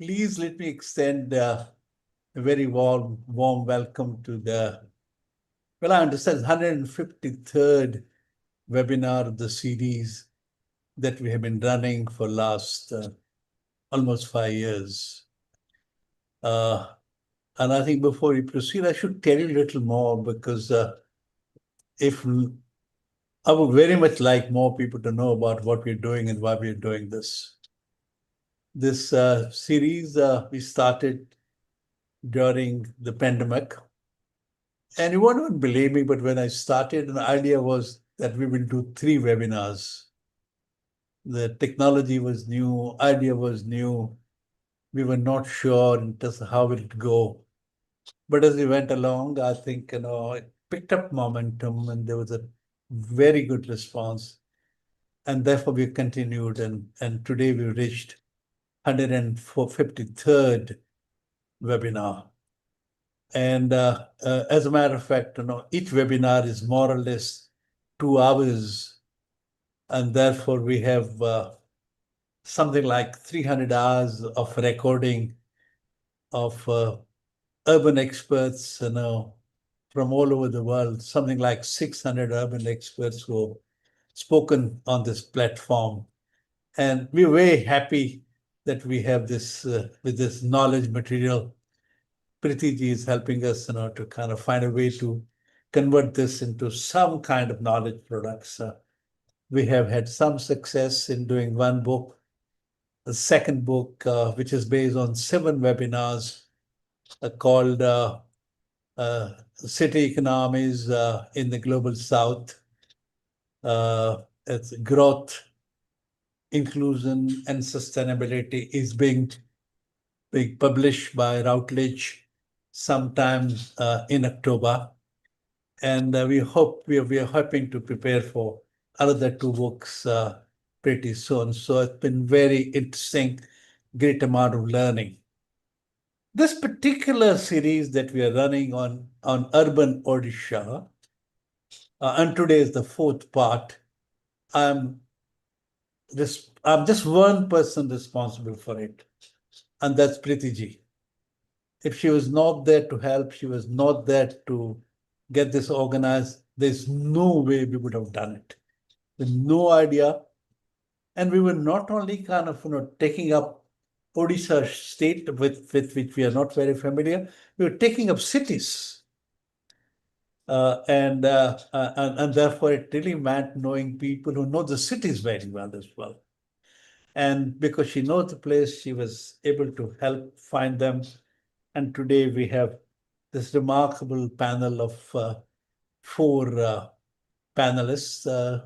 Please let me extend a very warm welcome to I understand, 153rd webinar of the series that we have been running for last almost 5 years. And I think before we proceed, I should tell you a little more because if I would very much like more people to know about what we're doing and why we're doing this. This series we started during the pandemic. And you won't believe me, but when I started, an idea was that we will do 3 webinars. The technology was new, idea was new. We were not sure in terms of how will it go. But as we went along, I think it picked up momentum and there was a very good response. And therefore we continued and today we reached 153rd webinar. And as a matter of fact, each webinar is more or less 2 hours, and therefore we have something like 300 hours of recording of urban experts, from all over the world. Something like 600 urban experts who have spoken on this platform, and we're very happy that we have this with this knowledge material. Preeti ji is helping us, to kind of find a way to convert this into some kind of knowledge products. We have had some success in doing one book, a second book, which is based on 7 webinars called City Economies in the Global South. It's growth, inclusion, and sustainability is being published by Routledge sometime in October. And we are hoping to prepare for another 2 books pretty soon. So it's been very interesting, great amount of learning. This particular series that we are running on urban Odisha, and today is the 4th part. I'm just one person responsible for it, and that's Preeti ji. If she was not there to help, she was not there to get this organized, there's no way we would have done it. With no idea. And we were not only kind of taking up Odisha state with which we are not very familiar, we were taking up cities. And therefore it really meant knowing people who know the cities very well as well. And because she knows the place, she was able to help find them. And today we have this remarkable panel of 4 panelists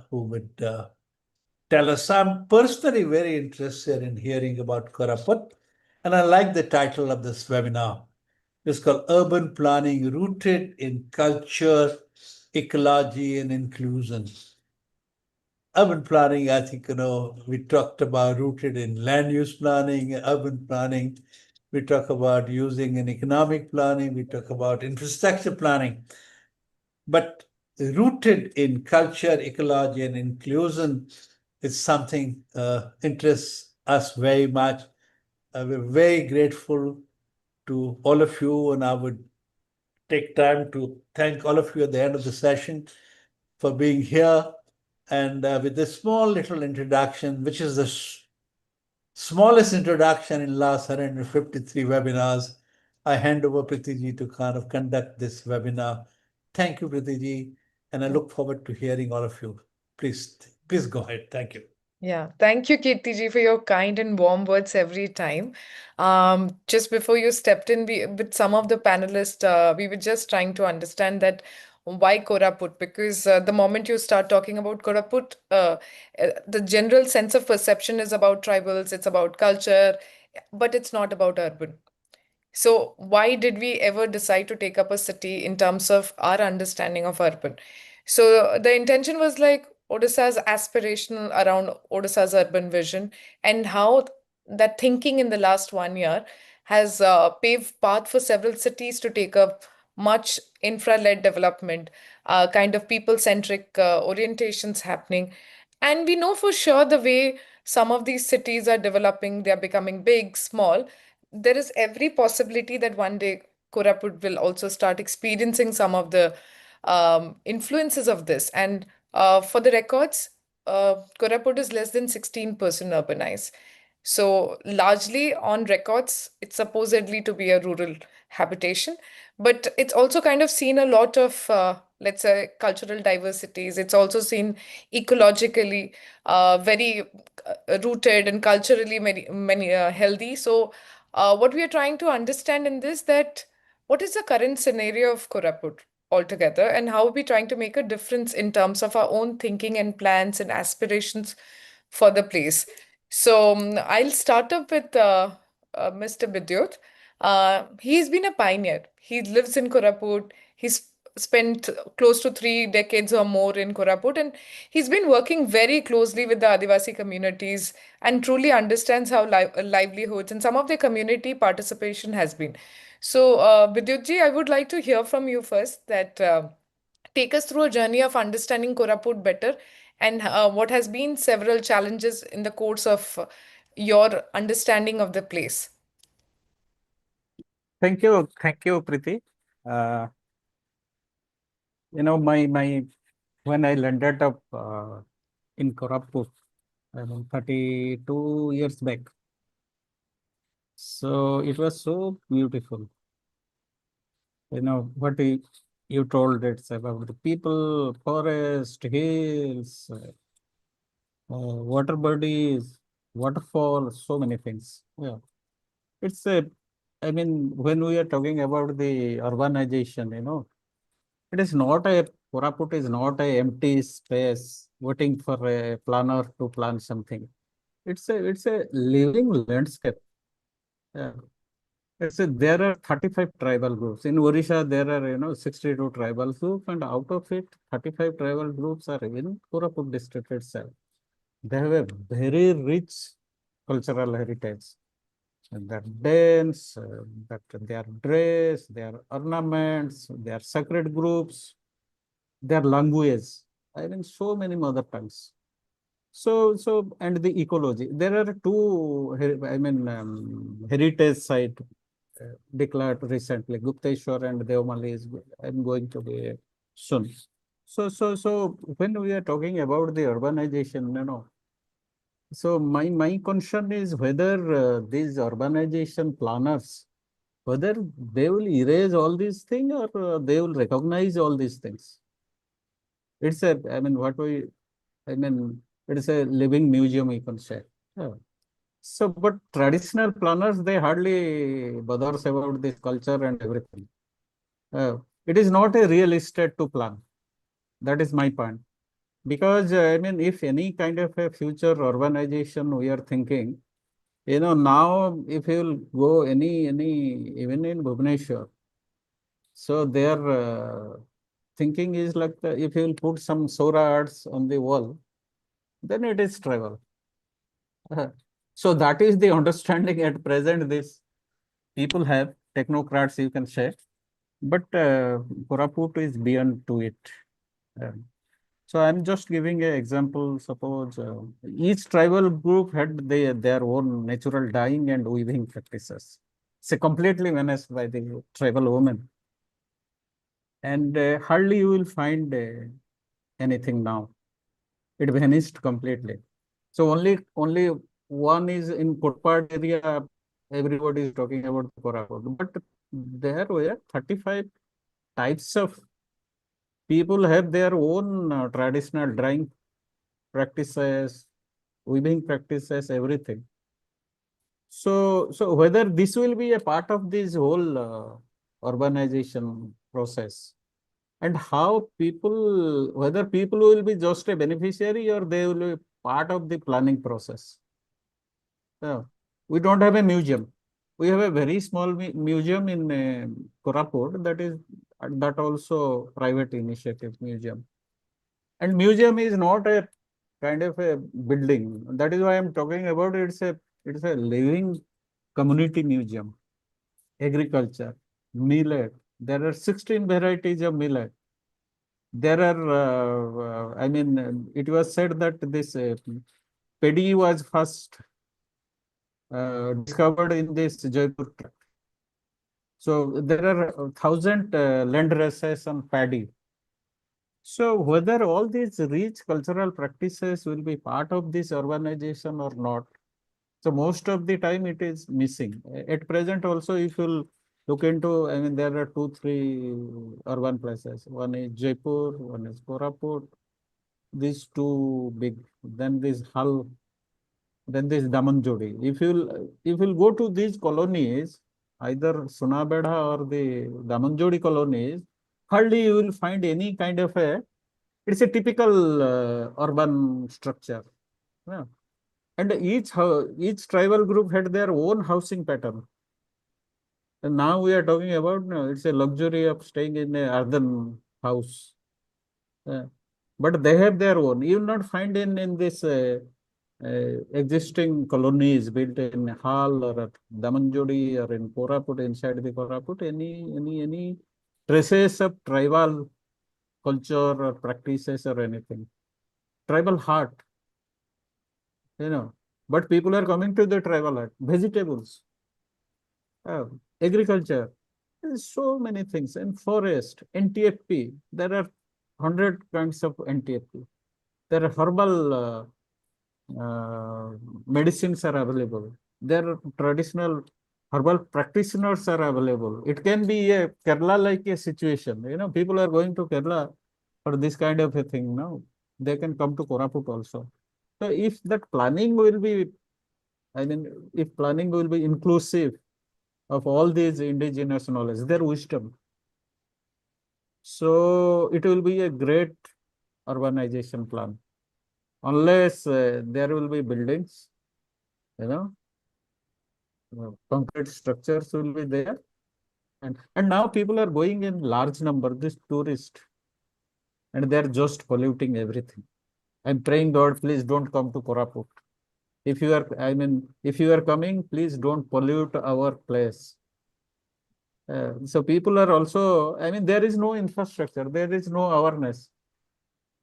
who would tell us. I'm personally very interested in hearing about Koraput, and I like the title of this webinar. It's called Urban Planning Rooted in Culture, Ecology, and Inclusion. Urban planning, I think, we talked about rooted in land use planning, urban planning. We talk about using in economic planning. We talk about infrastructure planning. But rooted in culture, ecology, and inclusion is something interests us very much. We're very grateful to all of you, and I would take time to thank all of you at the end of the session for being here. And with this small little introduction, which is the smallest introduction in last 153 webinars, I hand over Preeti ji to kind of conduct this webinar. Thank you, Preeti ji, and I look forward to hearing all of you. Please go ahead. Thank you. Yeah, thank you, Kirtiji, for your kind and warm words every time. Just before you stepped in, with some of the panelists, we were just trying to understand that why Koraput, because the moment you start talking about Koraput, the general sense of perception is about tribals, it's about culture, but it's not about urban. So why did we ever decide to take up a city in terms of our understanding of urban? So the intention was like Odisha's aspirational around Odisha's urban vision and how that thinking in the last 1 year has paved path for several cities to take up much infra-led development, kind of people-centric orientations happening. And we know for sure the way some of these cities are developing, they are becoming big, small, there is every possibility that one day Koraput will also start experiencing some of the influences of this. And for the records, Koraput is less than 16% urbanized. So, largely on records, it's supposedly to be a rural habitation, but it's also kind of seen a lot of, let's say, cultural diversities. It's also seen ecologically very rooted and culturally many healthy. So, what we are trying to understand in this, that what is the current scenario of Koraput altogether, and how are we trying to make a difference in terms of our own thinking and plans and aspirations for the place. So I'll start up with Mr. Bidyut. He's been a pioneer. He lives in Koraput. He's spent close to 3 decades or more in Koraput, and he's been working very closely with the Adivasi communities and truly understands how livelihoods and some of the community participation has been. So, Bidyutji, I would like to hear from you first that take us through a journey of understanding Koraput better and what has been several challenges in the course of your understanding of the place. Thank you, Preeti. Uh, my when I landed up in Koraput, I mean, 32 years back. So it was so beautiful. What you told, it's about the people, forest, hills, water bodies, waterfalls, so many things. Yeah, it's a. I mean, when we are talking about the urbanization, it is not a Koraput is not a empty space waiting for a planner to plan something. It's a living landscape. Yeah. There are 35 tribal groups. In Odisha, there are 62 tribal groups, and out of it, 35 tribal groups are in Koraput district itself. They have a very rich cultural heritage. And their dance, that their dress, their ornaments, their sacred groups, their language. I mean, so many mother tongues. And the ecology. There are two, heritage site declared recently. Gupteshwar and Devmali is, I'm going to be soon. So when we are talking about the urbanization, so my concern is whether these urbanization planners, whether they will erase all these things or they will recognize all these things. It's a, I mean, what we, I mean, it's a living museum, you can say. Yeah. So, but traditional planners, they hardly bothers about this culture and everything. It is not a real estate to plan. That is my point. Because, I mean, if any kind of a future urbanization we are thinking, now if you will go even in Bhubaneswar, so their thinking is like if you will put some Sora arts on the wall, then it is travel. So that is the understanding at present this people have, technocrats you can say, but Koraput is beyond to it. So I'm just giving an example. Suppose each tribal group had their own natural dyeing and weaving practices. It's completely managed by the tribal women. And hardly you will find anything now. It vanished completely. So only one is in Kotpad area. Everybody is talking about Koraput, but there were 35 types of people have their own traditional drawing practices, weaving practices, everything. So whether this will be a part of this whole urbanization process, and how people, whether people will be just a beneficiary or they will be part of the planning process. We don't have a museum. We have a very small museum in Koraput that also private initiative museum. And museum is not a kind of a building. That is why I'm talking about it's a living community museum. Agriculture, millet. There are 16 varieties of millet. There are, it was said that this paddy was first discovered in this Jaipur tract. So there are 1,000 land races on paddy. So whether all these rich cultural practices will be part of this urbanization or not, so most of the time it is missing. At present also, if you look into, I mean, there are two, three urban places. One is Jaipur, one is Koraput, these two big, then this Hull, then this Damanjodi. If you'll go to these colonies, either Sunabeda or the Damanjodi colonies, hardly you will find any kind of it's a typical urban structure. Yeah. And each tribal group had their own housing pattern. And now we are talking about, no, it's a luxury of staying in a earthen house. Yeah. But they have their own. You will not find in this existing colonies built in Hall or at Damanjodi or in Koraput, inside the Koraput, any traces of tribal culture or practices or anything. Tribal heart, but people are coming to the tribal heart. Vegetables, agriculture, there's so many things. And forest, NTFP, there are 100 kinds of NTFP. There are herbal medicines are available. There are traditional herbal practitioners are available. It can be a Kerala like a situation. People are going to Kerala for this kind of a thing now. They can come to Koraput also. So if that planning will be, I mean, if planning will be inclusive of all these indigenous knowledge, their wisdom, so it will be a great urbanization plan. Unless there will be buildings, concrete structures will be there. And now people are going in large number, this tourist, and they're just polluting everything. I'm praying God, please don't come to Koraput. If you are coming, please don't pollute our place. So people are also, there is no infrastructure, there is no awareness.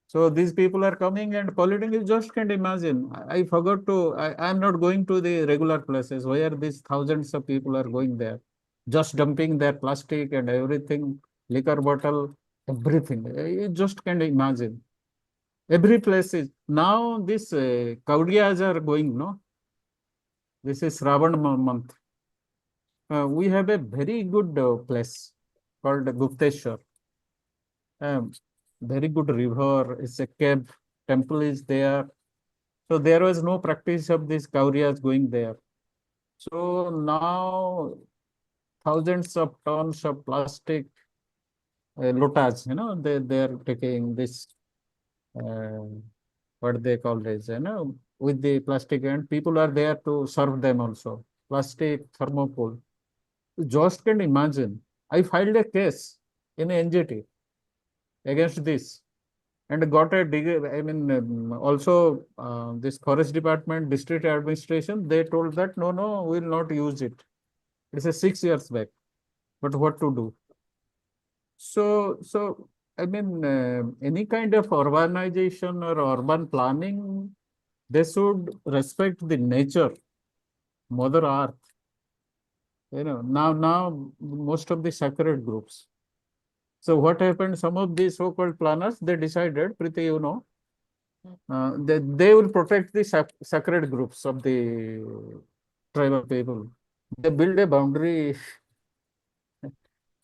So these people are coming and polluting. You just can't imagine. I forgot to, I'm not going to the regular places where these thousands of people are going there, just dumping their plastic and everything, liquor bottle, everything. You just can't imagine. Every place is, now this Kaudiyas are going, no? This is Ravan month. We have a very good place called Gupteshwar. Very good river. It's a cave. Temple is there. So there was no practice of these Kauriyas going there. So now thousands of tons of plastic lotas, they are taking this, what they call this, with the plastic, and people are there to serve them also. Plastic thermocol. You just can imagine. I filed a case in NJT against this and got a degree. Also this forest department, district administration, they told that no, we will not use it. It's a 6 years back. But what to do? So any kind of urbanization or urban planning, they should respect the nature, Mother Earth. Now most of the sacred groups. So what happened? Some of these so-called planners, they decided, Preeti, they will protect the sacred groups of the tribal people. They build a boundary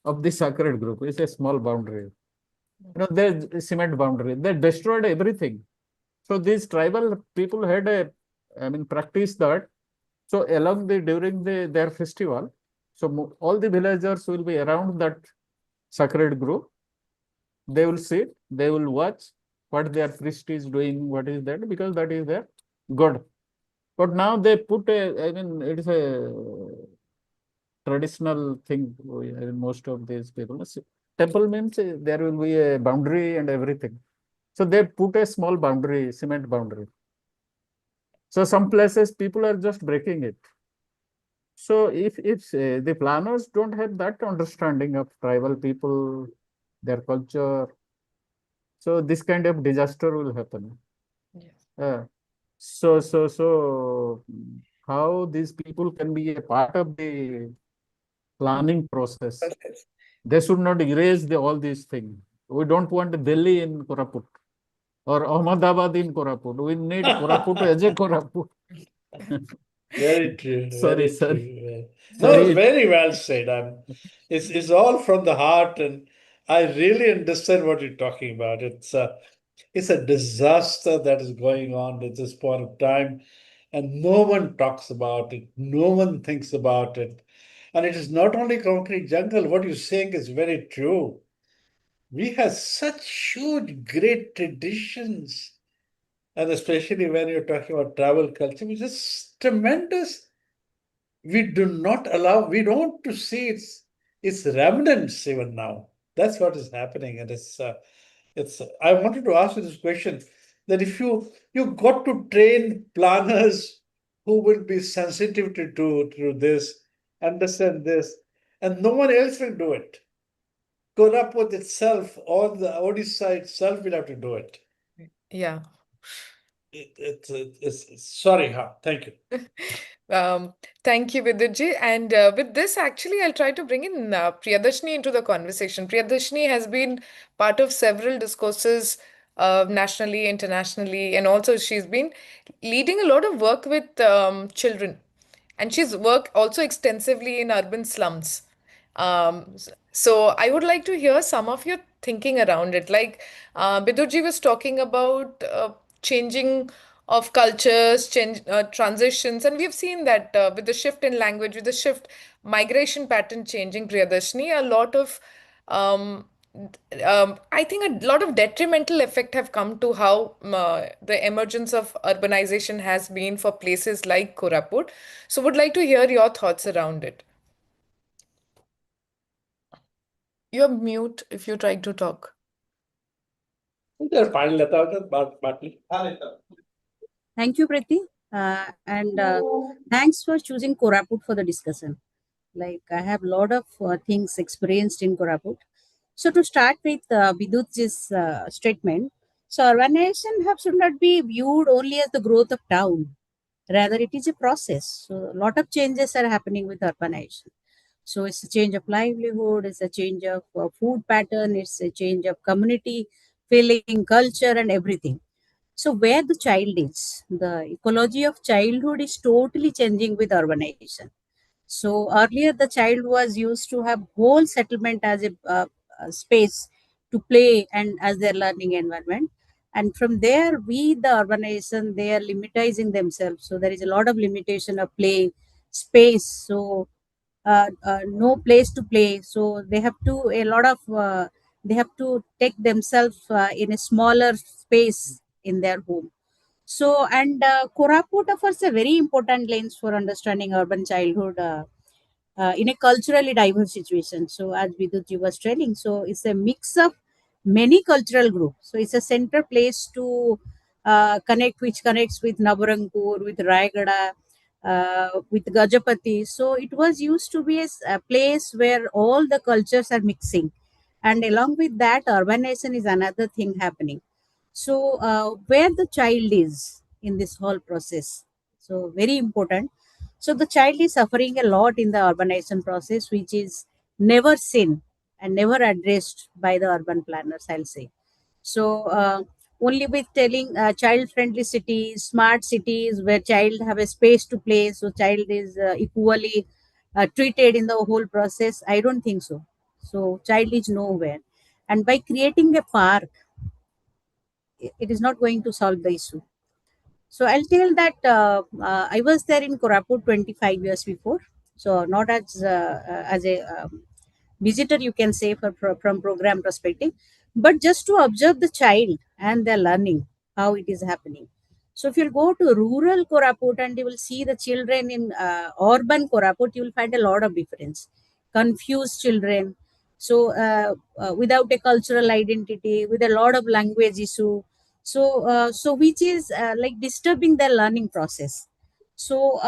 of the sacred group. It's a small boundary. They cement boundary. They destroyed everything. So these tribal people had practice that. So during their festival, so all the villagers will be around that sacred group. They will sit, they will watch what their priest is doing, what is that, because that is their god. But now they put it is a traditional thing. Most of these people, temple means there will be a boundary and everything. So they put a small boundary, cement boundary. So some places people are just breaking it. So if the planners don't have that understanding of tribal people, their culture, so this kind of disaster will happen. Yes. So how these people can be a part of the planning process. They should not erase all these things. We don't want Delhi in Koraput or Ahmedabad in Koraput. We need Koraput as a Koraput. Very true. Sorry, Very sorry. true. No, Sorry. very well said. It's all from the heart, and I really understand what you're talking about. It's a disaster that is going on at this point of time, and no one talks about it. No one thinks about it. And it is not only concrete jungle. What you're saying is very true. We have such huge, great traditions, and especially when you're talking about travel culture, which is tremendous. We don't want to see its remnants even now. That's what is happening. And I wanted to ask you this question, that if you got to train planners who will be sensitive to this, understand this, and no one else will do it. Koraput itself or the Odisha itself will have to do it. Yeah. Sorry, huh? Thank you. Thank you, Vidyutji. And with this, actually, I'll try to bring in Priyadarsini into the conversation. Priyadarsini has been part of several discourses nationally, internationally, and also she's been leading a lot of work with children. And she's worked also extensively in urban slums. So I would like to hear some of your thinking around it. Like Bidurji was talking about changing of cultures, transitions, and we've seen that with the shift in language, with the shift migration pattern changing, Priyadarshini, a lot of I think a lot of detrimental effect have come to how the emergence of urbanization has been for places like Koraput. So would like to hear your thoughts around it. You're mute if you try to talk. Thank you, Preeti. And thanks for choosing Koraput for the discussion. Like, I have a lot of things experienced in Koraput. So to start with Bidyut's statement, so urbanization should not be viewed only as the growth of town. Rather, it is a process. So a lot of changes are happening with urbanization. So it's a change of livelihood, it's a change of food pattern, it's a change of community feeling, culture, and everything. So where the child is, the ecology of childhood is totally changing with urbanization. So earlier the child was used to have whole settlement as a space to play and as their learning environment. And from there, the urbanization, they are limitizing themselves. So there is a lot of limitation of play space. So no place to play. So they have to they have to take themselves in a smaller space in their home. So, and Koraput offers a very important lens for understanding urban childhood in a culturally diverse situation. So, as Vidyutji was telling, so it's a mix of many cultural groups. So, it's a center place to which connects with Nabarangpur, with Raigada, with Gajapati. So, it was used to be a place where all the cultures are mixing. And along with that, urbanization is another thing happening. So, where the child is in this whole process, so very important. So, the child is suffering a lot in the urbanization process, which is never seen and never addressed by the urban planners, I'll say. So, only with telling child-friendly cities, smart cities, where child have a space to play, so child is equally treated in the whole process. I don't think so. So, child is nowhere, and by creating a park it is not going to solve the issue. So I'll tell that I was there in Koraput 25 years before. So not as a visitor, you can say from program perspective, but just to observe the child and their learning, how it is happening. So if you go to rural Koraput and you will see the children in urban Koraput, you will find a lot of difference. Confused children, so without a cultural identity, with a lot of language issue, so which is like disturbing their learning process. So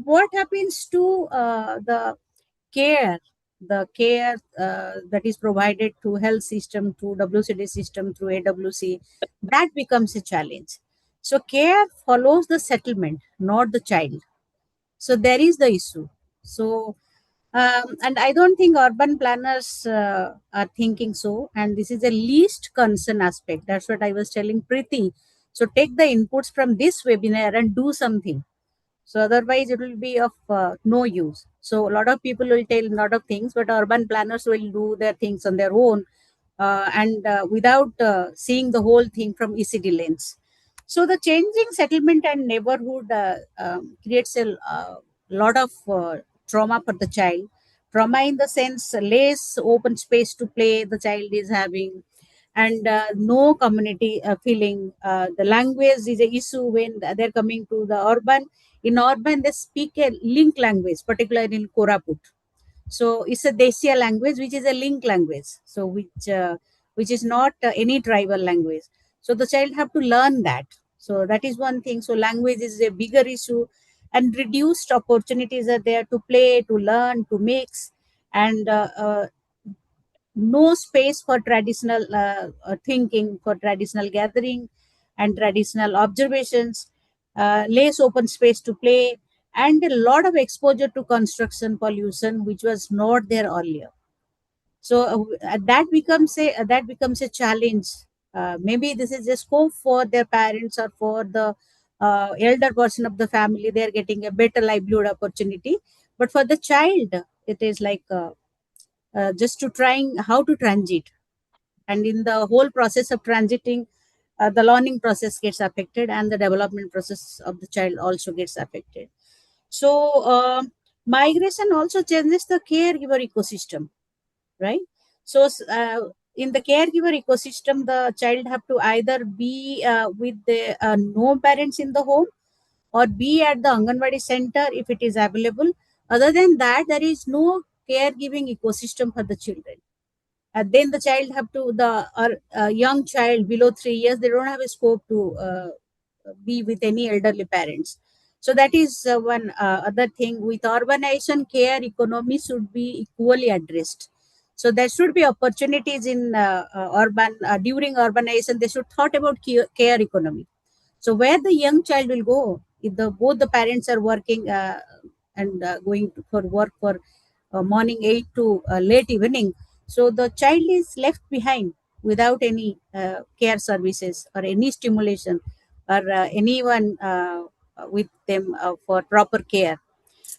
what happens to care the care that is provided through health system, through WCD system, through AWC, that becomes a challenge. So care follows the settlement, not the child. So there is the issue. So and I don't think urban planners are thinking so. And this is the least concern aspect. That's what I was telling Preeti. So take the inputs from this webinar and do something. So otherwise, it will be of no use. So a lot of people will tell a lot of things, but urban planners will do their things on their own and without seeing the whole thing from ECD lens. So the changing settlement and neighborhood creates a lot of trauma for the child. Trauma in the sense less open space to play the child is having, and no community feeling. The language is a issue when they're coming to the urban. In urban, they speak a link language, particularly in Koraput. So it's a Desia language, which is a link language. So which is not any tribal language. So the child have to learn that. So that is one thing. So language is a bigger issue, and reduced opportunities are there to play, to learn, to mix, and no space for traditional thinking, for traditional gathering and traditional observations, less open space to play, and a lot of exposure to construction pollution, which was not there earlier. So that becomes a challenge. Maybe this is a scope for their parents or for the elder person of the family. They are getting a better livelihood opportunity, but for the child, it is like just to trying how to transit. And in the whole process of transiting, the learning process gets affected, and the development process of the child also gets affected. So migration also changes the caregiver ecosystem, right? So in the caregiver ecosystem, the child have to either be with the no parents in the home, or be at the Anganwadi center if it is available. Other than that, there is no caregiving ecosystem for the children. Then the child have to the young child below 3 years, they don't have a scope to be with any elderly parents. So that is one other thing. With urbanization, care economy should be equally addressed. So there should be opportunities in urban during urbanization. They should thought about care economy. So where the young child will go if the both the parents are working and going for work for morning 8 to late evening, so the child is left behind without any care services or any stimulation or anyone with them for proper care.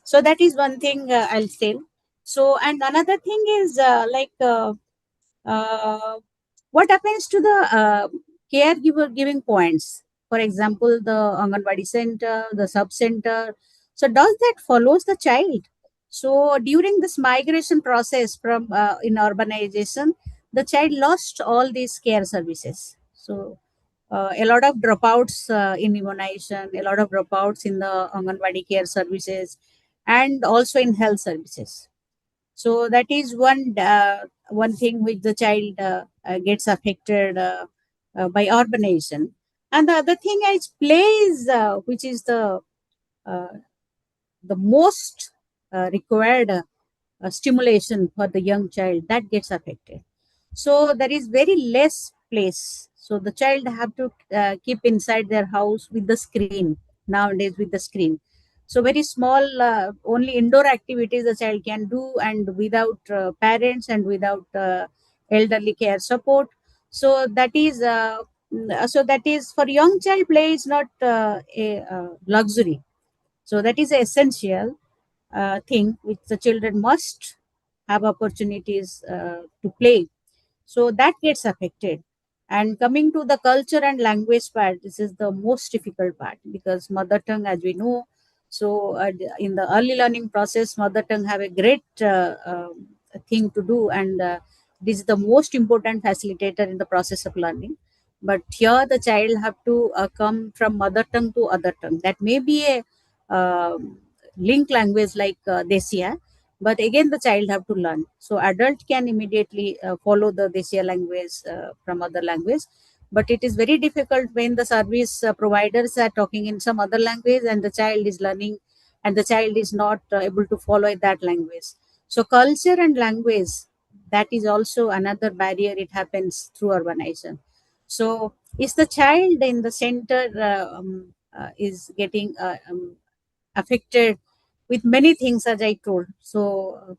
So that is one thing I'll say. So, and another thing is uh, what happens to the caregiver giving points? For example, the Anganwadi center, the sub center. So does that follows the child? So during this migration process from in urbanization, the child lost all these care services. So a lot of dropouts in immunization, a lot of dropouts in the Anganwadi care services, and also in health services. So that is one thing which the child gets affected by urbanization. And the other thing is plays, which is uh, the most required stimulation for the young child, that gets affected. So there is very less place. So the child have to keep inside their house with the screen nowadays, with the screen. So very small, only indoor activities the child can do, and without parents and without elderly care support. So that is for young child, play is not a luxury. So that is essential thing which the children must have opportunities to play. So that gets affected. And coming to the culture and language part, this is the most difficult part, because mother tongue, as we know, so in the early learning process, mother tongue have a great thing to do, and this is the most important facilitator in the process of learning. But here the child have to come from mother tongue to other tongue. That may be a link language like Desia, but again the child have to learn. So adult can immediately follow the Desia language from other language, but it is very difficult when the service providers are talking in some other language and the child is learning, and the child is not able to follow that language. So culture and language, that is also another barrier. It happens through urbanization. So is the child in the center is getting affected with many things, as I told. So,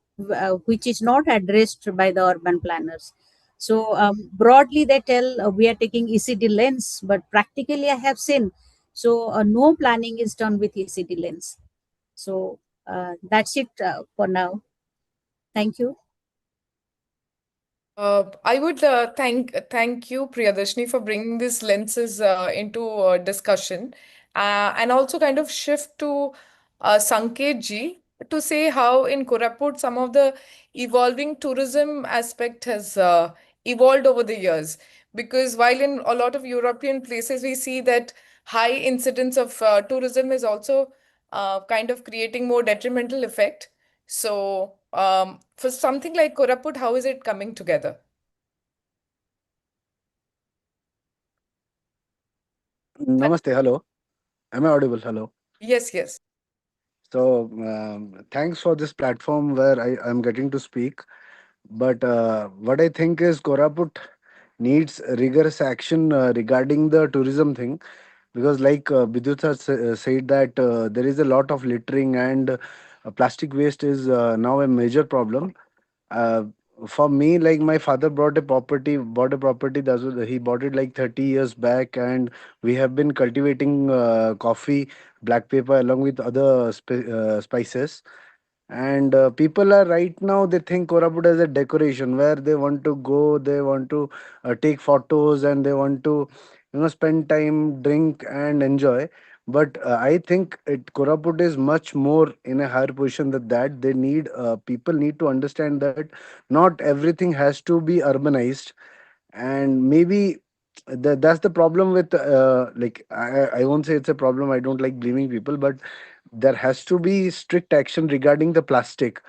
which is not addressed by the urban planners. So, broadly, they tell we are taking ECD lens, but practically, I have seen. So, no planning is done with ECD lens. So, that's it for now. Thank you. I would thank you, Priyadarshini, for bringing these lenses into discussion, and also kind of shift to Sanket ji to say how in Koraput some of the evolving tourism aspect has evolved over the years. Because while in a lot of European places we see that high incidence of tourism is also kind of creating more detrimental effect. So, for something like Koraput, how is it coming together? Namaste, hello. Am I audible? Hello. Yes, yes. So, thanks for this platform where I'm getting to speak. But what I think is Koraput needs rigorous action regarding the tourism thing, because, like Bidyut has said, that there is a lot of littering, and plastic waste is now a major problem. uh, for me, like, my father bought a property that was, he bought it like 30 years back, and we have been cultivating coffee, black pepper, along with other spices. And people are right now, they think Koraput as a decoration where they want to go, they want to take photos, and they want to, spend time, drink, and enjoy. But I think Koraput is much more in a higher position than that. They need People need to understand that not everything has to be urbanized. And maybe that's the problem with, like, I won't say it's a problem, I don't like blaming people, but there has to be strict action regarding the plastic.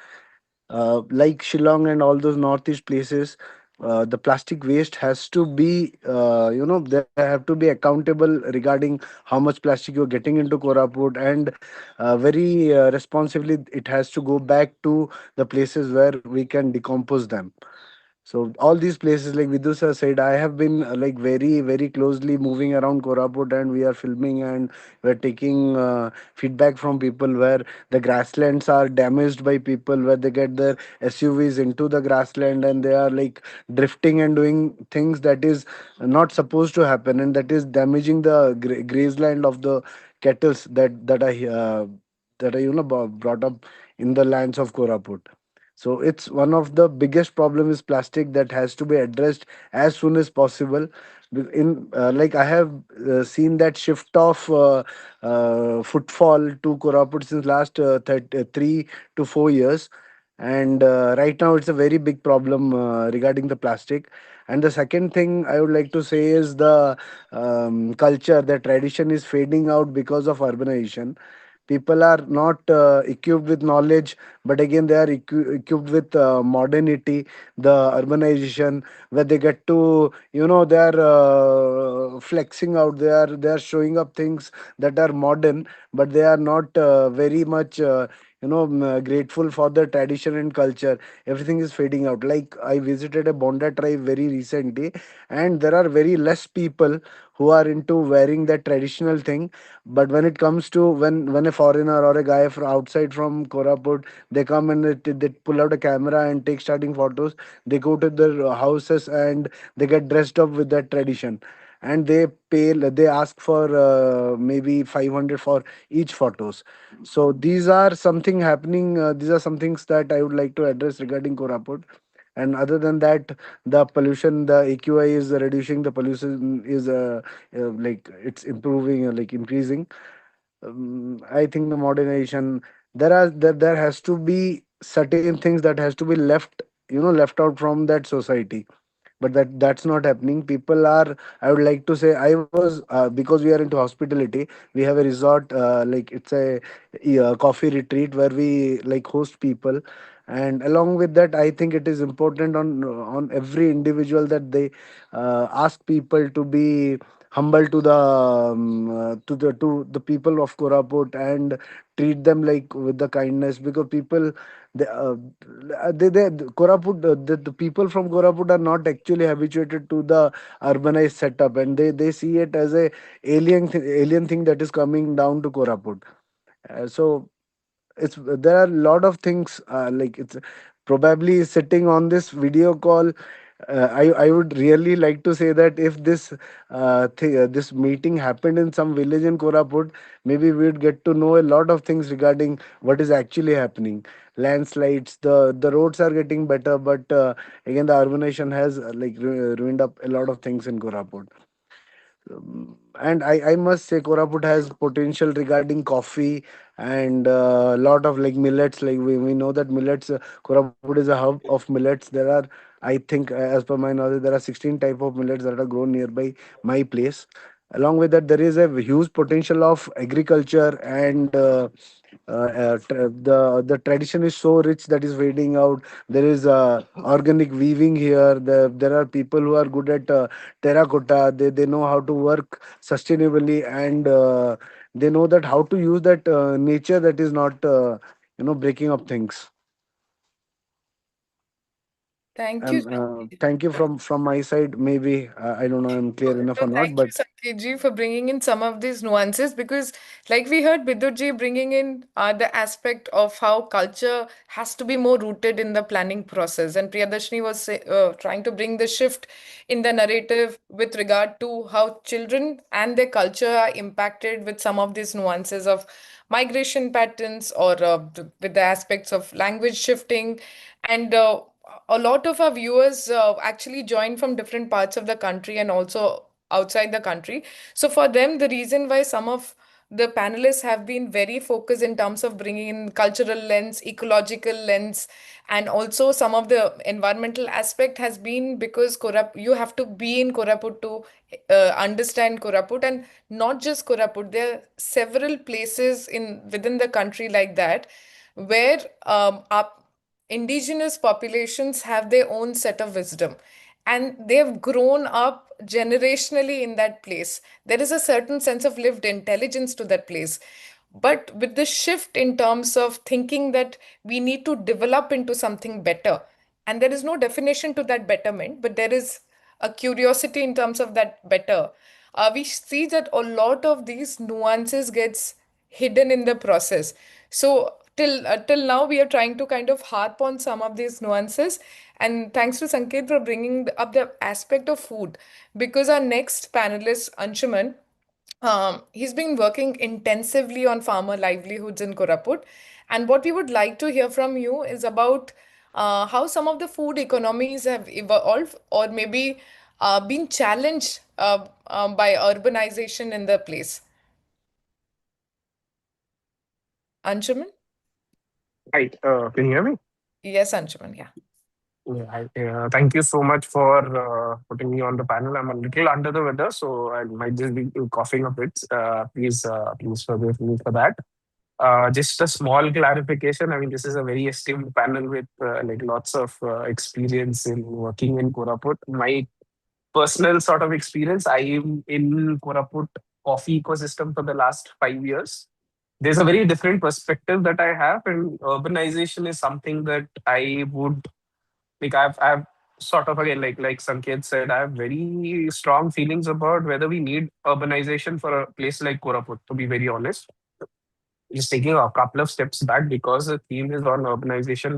Like Shillong and all those northeast places, the plastic waste has to be, they have to be accountable regarding how much plastic you're getting into Koraput, and very responsibly it has to go back to the places where we can decompose them. So all these places, like Vidusa said, I have been like very, very closely moving around Koraput, and we are filming, and we're taking feedback from people where the grasslands are damaged by people, where they get their SUVs into the grassland and they are like drifting and doing things that is not supposed to happen, and that is damaging the grazeland of the kettles that I brought up in the lands of Koraput. So it's one of the biggest problem is plastic that has to be addressed as soon as possible. In Like, I have seen that shift of footfall to Koraput since last 3 to 4 years, and right now it's a very big problem regarding the plastic. And the second thing I would like to say is the culture, the tradition is fading out because of urbanization. People are not equipped with knowledge, but again they are equipped with modernity, the urbanization, where they get to, they are flexing out, they are showing up things that are modern, but they are not very much grateful for the tradition and culture. Everything is fading out. Like, I visited a Bonda tribe very recently, and there are very less people who are into wearing that traditional thing. But when it comes to, when a foreigner or a guy from outside from Koraput, they come and they pull out a camera and take starting photos. They go to their houses and they get dressed up with that tradition, and they ask for maybe 500 for each photos. So these are something happening, these are some things that I would like to address regarding Koraput. And other than that, the pollution, the AQI is reducing, the pollution is like, it's improving, like increasing. I think the modernization, there has to be certain things that has to be left, left out from that society. But that's not happening. People are, I would like to say, I was because we are into hospitality, we have a resort, like, it's a coffee retreat where we like host people. And along with that, I think it is important on every individual that they ask people to be humble to the people of Koraput, and treat them like with the kindness, because people the Koraput, the people from Koraput are not actually habituated to the urbanized setup, and they see it as a alien thing that is coming down to Koraput. So it's there are a lot of things, like it's probably sitting on this video call. I would really like to say that if this meeting happened in some village in Koraput, maybe we'd get to know a lot of things regarding what is actually happening. Landslides, the roads are getting better, but again the urbanization has ruined up a lot of things in Koraput. And I must say Koraput has potential regarding coffee and a lot of like millets. Like we know that millets, Koraput is a hub of millets. There are, I think, as per my knowledge, there are 16 type of millets that are grown nearby my place. Along with that, there is a huge potential of agriculture, and the tradition is so rich that is fading out. There is organic weaving here. There are people who are good at terracotta. They know how to work sustainably, and they know that how to use that nature that is not breaking up things. Thank you. Thank you from my side. Maybe I don't know I'm clear enough No, or not, thank you, but Sanket ji, for bringing in some of these nuances because, like we heard Bidyut ji bringing in the aspect of how culture has to be more rooted in the planning process. And Priyadarshini was trying to bring the shift in the narrative with regard to how children and their culture are impacted with some of these nuances of migration patterns or with the aspects of language shifting. And a lot of our viewers actually join from different parts of the country and also outside the country. So for them, the reason why some of the panelists have been very focused in terms of bringing in cultural lens, ecological lens, and also some of the environmental aspect has been because you have to be in Koraput to understand Koraput, and not just Koraput. There are several places in within the country like that where our indigenous populations have their own set of wisdom and they've grown up generationally in that place. There is a certain sense of lived intelligence to that place. But with the shift in terms of thinking that we need to develop into something better, and there is no definition to that betterment, but there is a curiosity in terms of that better. We see that a lot of these nuances gets hidden in the process. So till now, we are trying to kind of harp on some of these nuances. And thanks to Sanket for bringing up the aspect of food, because our next panelist, Anshuman, he's been working intensively on farmer livelihoods in Koraput. And what we would like to hear from you is about how some of the food economies have evolved or maybe been challenged by urbanization in the place. Anshuman? Hi, can you hear me? Yes, Anshuman, yeah. Yeah, thank you so much for putting me on the panel. I'm a little under the weather, so I might just be coughing a bit. Please forgive me for that. Just a small clarification. I mean, this is a very esteemed panel with like lots of experience in working in Koraput. My personal sort of experience, I am in Koraput coffee ecosystem for the last 5 years. There's a very different perspective that I have, and urbanization is something that I would like. I've sort of again like Sanket said, I have very strong feelings about whether we need urbanization for a place like Koraput. To be very honest, just taking a couple of steps back because the theme is on urbanization.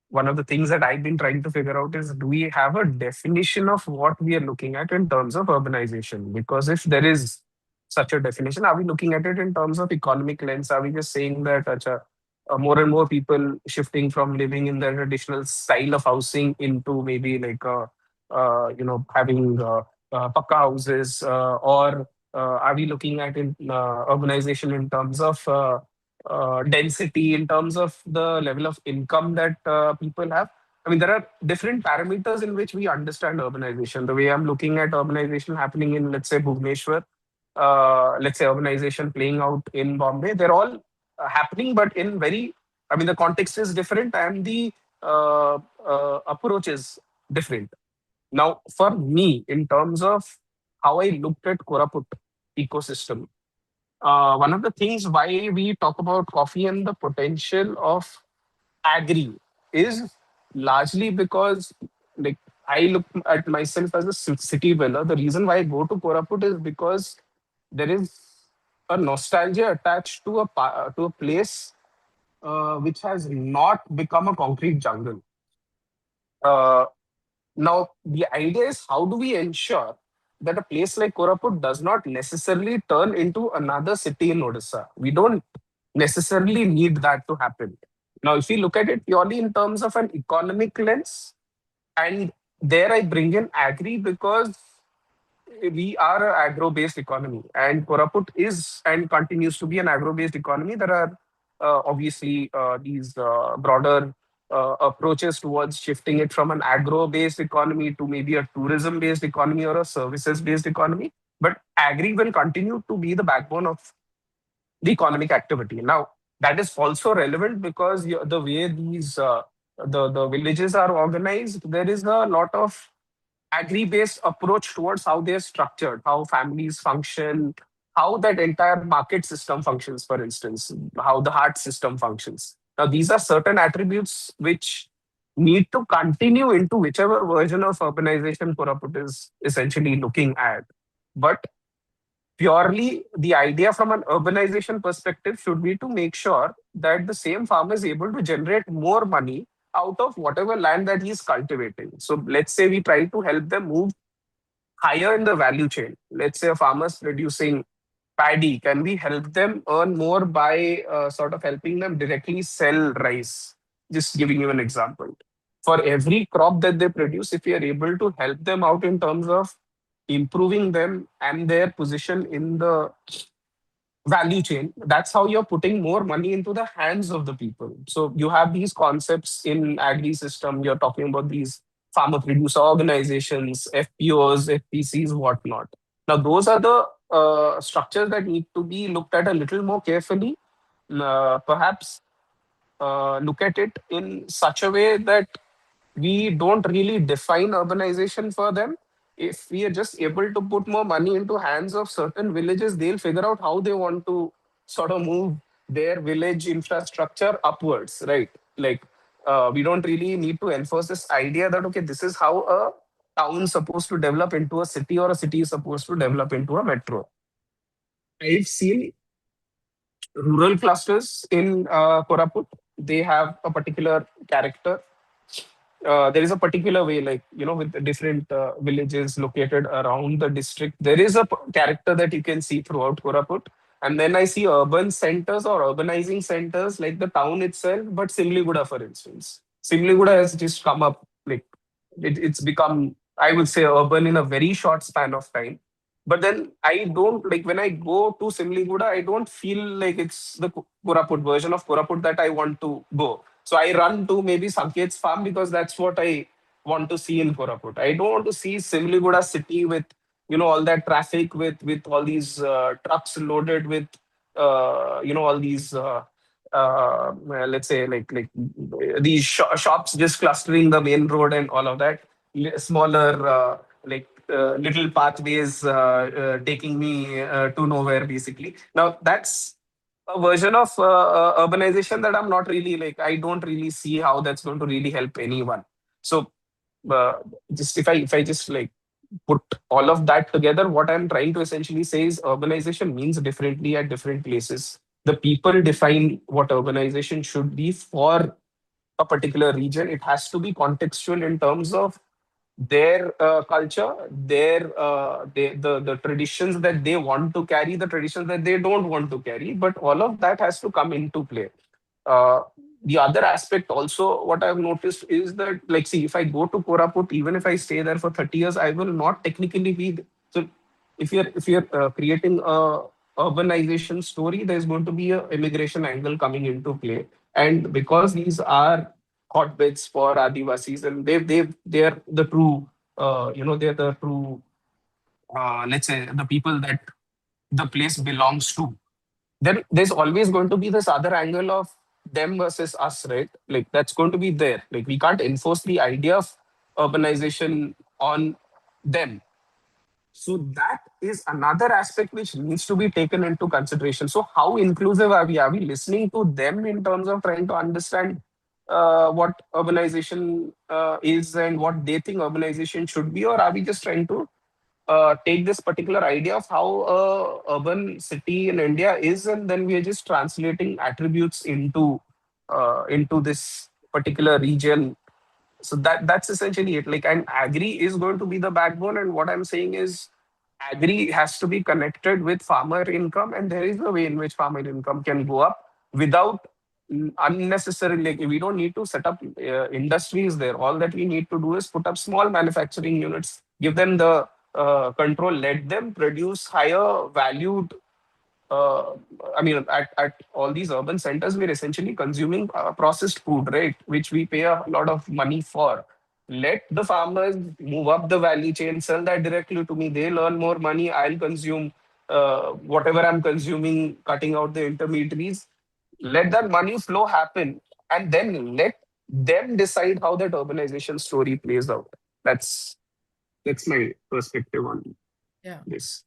One of the things that I've been trying to figure out is, do we have a definition of what we are looking at in terms of urbanization? Because if there is such a definition, are we looking at it in terms of economic lens? Are we just saying that more and more people shifting from living in the traditional style of housing into maybe like having pakka houses, or are we looking at urbanization in terms of density, in terms of the level of income that people have? I mean, there are different parameters in which we understand urbanization. The way I'm looking at urbanization happening in, let's say, Bhubaneswar, let's say urbanization playing out in Bombay, they're all happening, but in very, I mean, the context is different and the approach is different. Now, for me, in terms of how I looked at Koraput ecosystem, one of the things why we talk about coffee and the potential of agri is largely because, like, I look at myself as a city dweller. The reason why I go to Koraput is because there is a nostalgia attached to to a place which has not become a concrete jungle. Uh, Now, the idea is, how do we ensure that a place like Koraput does not necessarily turn into another city in Odisha? We don't necessarily need that to happen. Now, if we look at it purely in terms of an economic lens, and there I bring in agri because we are an agro-based economy, and Koraput is and continues to be an agro-based economy. There are obviously these broader approaches towards shifting it from an agro-based economy to maybe a tourism-based economy or a services-based economy. But agri will continue to be the backbone of the economic activity. Now, that is also relevant because the way these the villages are organized, there is a lot of agri-based approach towards how they're structured, how families function, how that entire market system functions, for instance, how the heart system functions. Now, these are certain attributes which need to continue into whichever version of urbanization Koraput is essentially looking at. But purely the idea from an urbanization perspective should be to make sure that the same farmer is able to generate more money out of whatever land that he's cultivating. So let's say we try to help them move higher in the value chain. Let's say a farmer's producing paddy. Can we help them earn more by sort of helping them directly sell rice? Just giving you an example. For every crop that they produce, if we are able to help them out in terms of improving them and their position in the value chain, that's how you're putting more money into the hands of the people. So you have these concepts in agri system. You're talking about these farmer producer organizations, FPOs, FPCs, whatnot. Now those are the structures that need to be looked at a little more carefully. Perhaps look at it in such a way that we don't really define urbanization for them. If we are just able to put more money into hands of certain villages, they'll figure out how they want to sort of move their village infrastructure upwards, right? Like, we don't really need to enforce this idea that, okay, this is how a town is supposed to develop into a city or a city is supposed to develop into a metro. I've seen rural clusters in Koraput. They have a particular character. There is a particular way, like, with the different villages located around the district, there is a character that you can see throughout Koraput. And then I see urban centers or urbanizing centers like the town itself, but Simliguda, for instance. Simliguda has just come up, like, it's become, I would say, urban in a very short span of time. But then I don't, like, when I go to Simliguda, I don't feel like it's the Koraput version of Koraput that I want to go. So I run to maybe Sanket's farm because that's what I want to see in Koraput. I don't want to see Simliguda city with, all that traffic, with all these trucks loaded with all these let's say, like these shops just clustering the main road and all of that. Smaller little pathways taking me to nowhere, basically. Now that's a version of urbanization that I'm not really, like, I don't really see how that's going to really help anyone. So uh, just if I just, like, put all of that together, what I'm trying to essentially say is urbanization means differently at different places. The people define what urbanization should be for a particular region. It has to be contextual in terms of their culture, the traditions that they want to carry, the traditions that they don't want to carry. But all of that has to come into play. Uh, the other aspect also, what I've noticed is that, like, see, if I go to Koraput, even if I stay there for 30 years, I will not technically be. So if you're creating a urbanization story, there's going to be a immigration angle coming into play. And because these are hotbeds for Adivasis, and they're the true, they're the true, let's say, the people that the place belongs to, then there's always going to be this other angle of them versus us, right? Like, that's going to be there. Like, we can't enforce the idea of urbanization on them. So that is another aspect which needs to be taken into consideration. So how inclusive are we? Are we listening to them in terms of trying to understand what urbanization is and what they think urbanization should be, or are we just trying to take this particular idea of how a urban city in India is, and then we are just translating attributes into this particular region? So that's essentially it. Like, and agri is going to be the backbone, and what I'm saying is agri has to be connected with farmer income, and there is a way in which farmer income can go up without unnecessarily, like, we don't need to set up industries there. All that we need to do is put up small manufacturing units, give them the control, let them produce higher valued, uh, I mean, at all these urban centers, we're essentially consuming processed food, right? Which we pay a lot of money for. Let the farmers move up the value chain, sell that directly to me. They'll earn more money. I'll consume whatever I'm consuming, cutting out the intermediaries. Let that money flow happen, and then let them decide how that urbanization story plays out. That's my perspective on Yeah. this.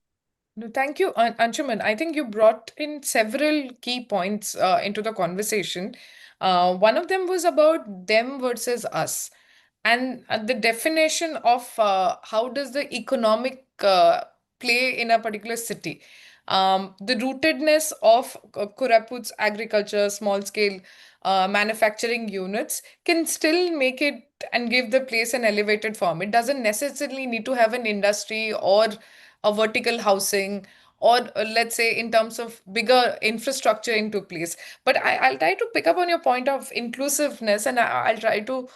No, thank you, Anshuman. I think you brought in several key points into the conversation. One of them was about them versus us, and the definition of how does the economic play in a particular city. The rootedness of Koraput's agriculture, small scale manufacturing units can still make it and give the place an elevated form. It doesn't necessarily need to have an industry or a vertical housing, or let's say in terms of bigger infrastructure into place. But I'll try to pick up on your point of inclusiveness, and I'll try to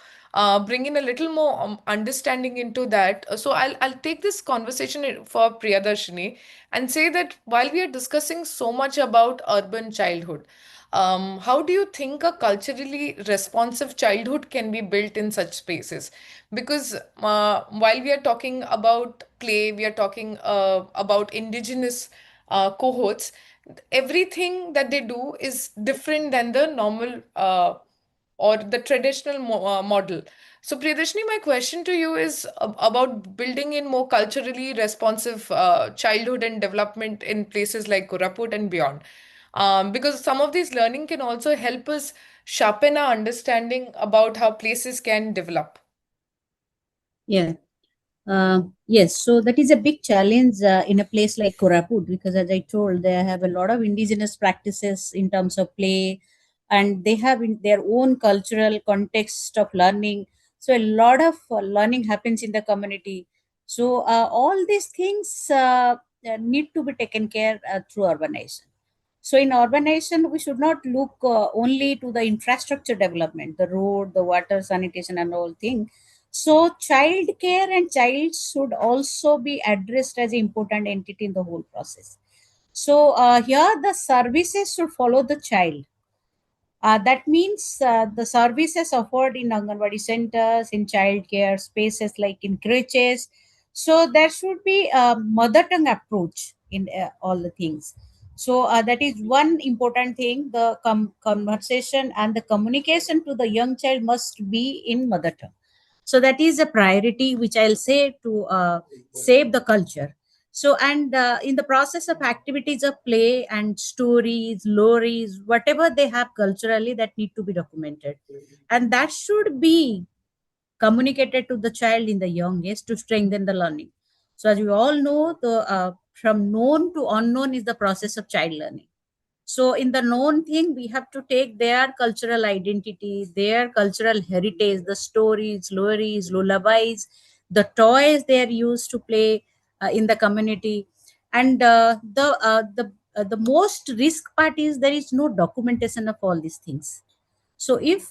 bring in a little more understanding into that. So I'll take this conversation for Priyadarsini and say that while we are discussing so much about urban childhood, how do you think a culturally responsive childhood can be built in such spaces? Because while we are talking about play, we are talking about indigenous cohorts. Everything that they do is different than the normal or the traditional model. So, Priyadarshini, my question to you is about building in more culturally responsive childhood and development in places like Koraput and beyond. Because some of these learning can also help us sharpen our understanding about how places can develop. Yeah. Yes, so that is a big challenge in a place like Koraput, because as I told, they have a lot of indigenous practices in terms of play, and they have in their own cultural context of learning. So a lot of learning happens in the community. So all these things need to be taken care through urbanization. So in urbanization, we should not look only to the infrastructure development, the road, the water, sanitation, and all thing. So child care and child should also be addressed as an important entity in the whole process. So here the services should follow the child. That means the services offered in Anganwadi centers, in childcare spaces like in creches. So there should be a mother tongue approach in all the things. So that is one important thing. The conversation and the communication to the young child must be in mother tongue. So that is a priority which I'll say to save the culture. So and in the process of activities of play and stories, lorries, whatever they have culturally, that need to be documented, and that should be communicated to the child in the young age to strengthen the learning. So as we all know, the from known to unknown is the process of child learning. So in the known thing, we have to take their cultural identity, their cultural heritage, the stories, stories, lullabies, the toys they are used to play in the community. And the most risk part is there is no documentation of all these things. So if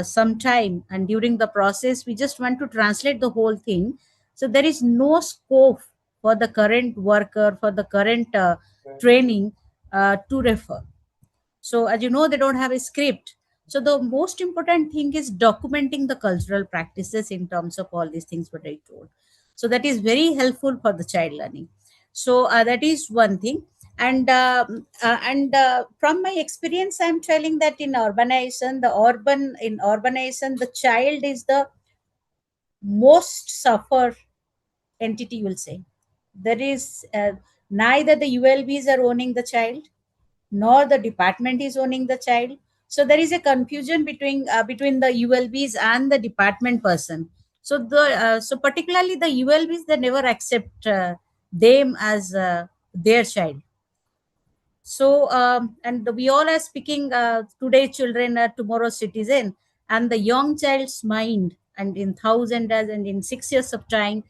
sometime and during the process we just want to translate the whole thing, so there is no scope for the current worker, for the current training to refer. So as you know, they don't have a script. So the most important thing is documenting the cultural practices in terms of all these things what I told. So that is very helpful for the child learning. So that is one thing. And from my experience, I'm telling that in urbanization, the child is the most suffer entity, you will say. There is neither the ULBs are owning the child, nor the department is owning the child. So there is a confusion between the ULBs and the department person. So particularly the ULBs, they never accept them as their child. So and we all are speaking, today children are tomorrow's citizen, and the young child's mind, and in thousand as and in 6 years of time,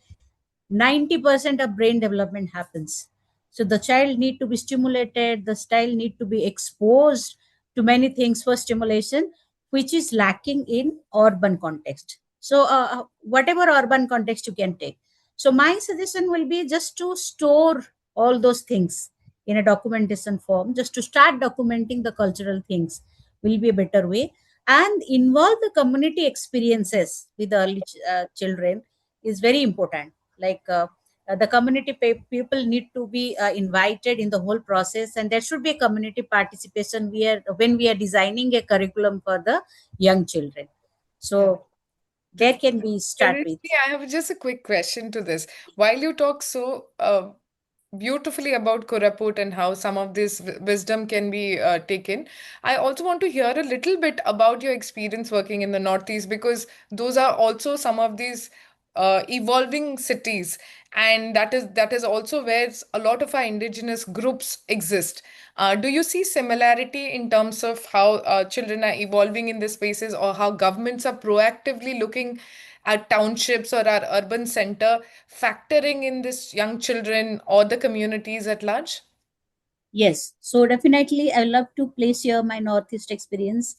90% of brain development happens. So the child need to be stimulated, the child need to be exposed to many things for stimulation, which is lacking in urban context. So whatever urban context you can take. So my suggestion will be just to store all those things in a documentation form, just to start documenting the cultural things will be a better way, and involve the community experiences with the early children is very important. Like the community people need to be invited in the whole process, and there should be a community participation when we are designing a curriculum for the young children. So there can be start with. Seriously, I have just a quick question to this. While you talk so beautifully about Koraput and how some of this wisdom can be taken, I also want to hear a little bit about your experience working in the Northeast, because those are also some of these evolving cities, and that is also where a lot of our indigenous groups exist. Do you see similarity in terms of how children are evolving in these spaces, or how governments are proactively looking at townships or our urban center, factoring in this young children or the communities at large? Yes, so definitely I love to place here my Northeast experience.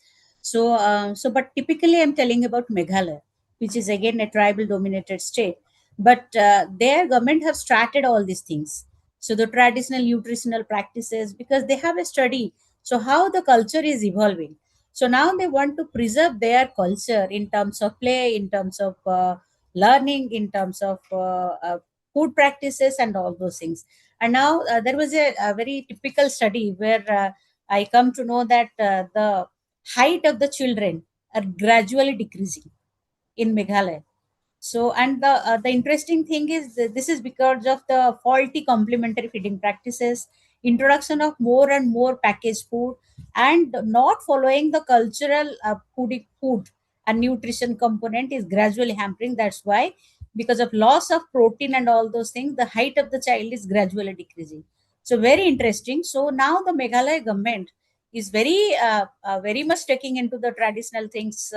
But typically I'm telling about Meghalaya, which is again a tribal dominated state. But their government have started all these things. So the traditional nutritional practices, because they have a study, so how the culture is evolving. So now they want to preserve their culture in terms of play, in terms of learning, in terms of food practices, and all those things. And now there was a very typical study where I come to know that the height of the children are gradually decreasing in Meghalaya. So, and the interesting thing is that this is because of the faulty complementary feeding practices, introduction of more and more packaged food, and not following the cultural food and nutrition component is gradually hampering. That's why, because of loss of protein and all those things, the height of the child is gradually decreasing. So very interesting. So now the Meghalaya government is very much taking into the traditional things,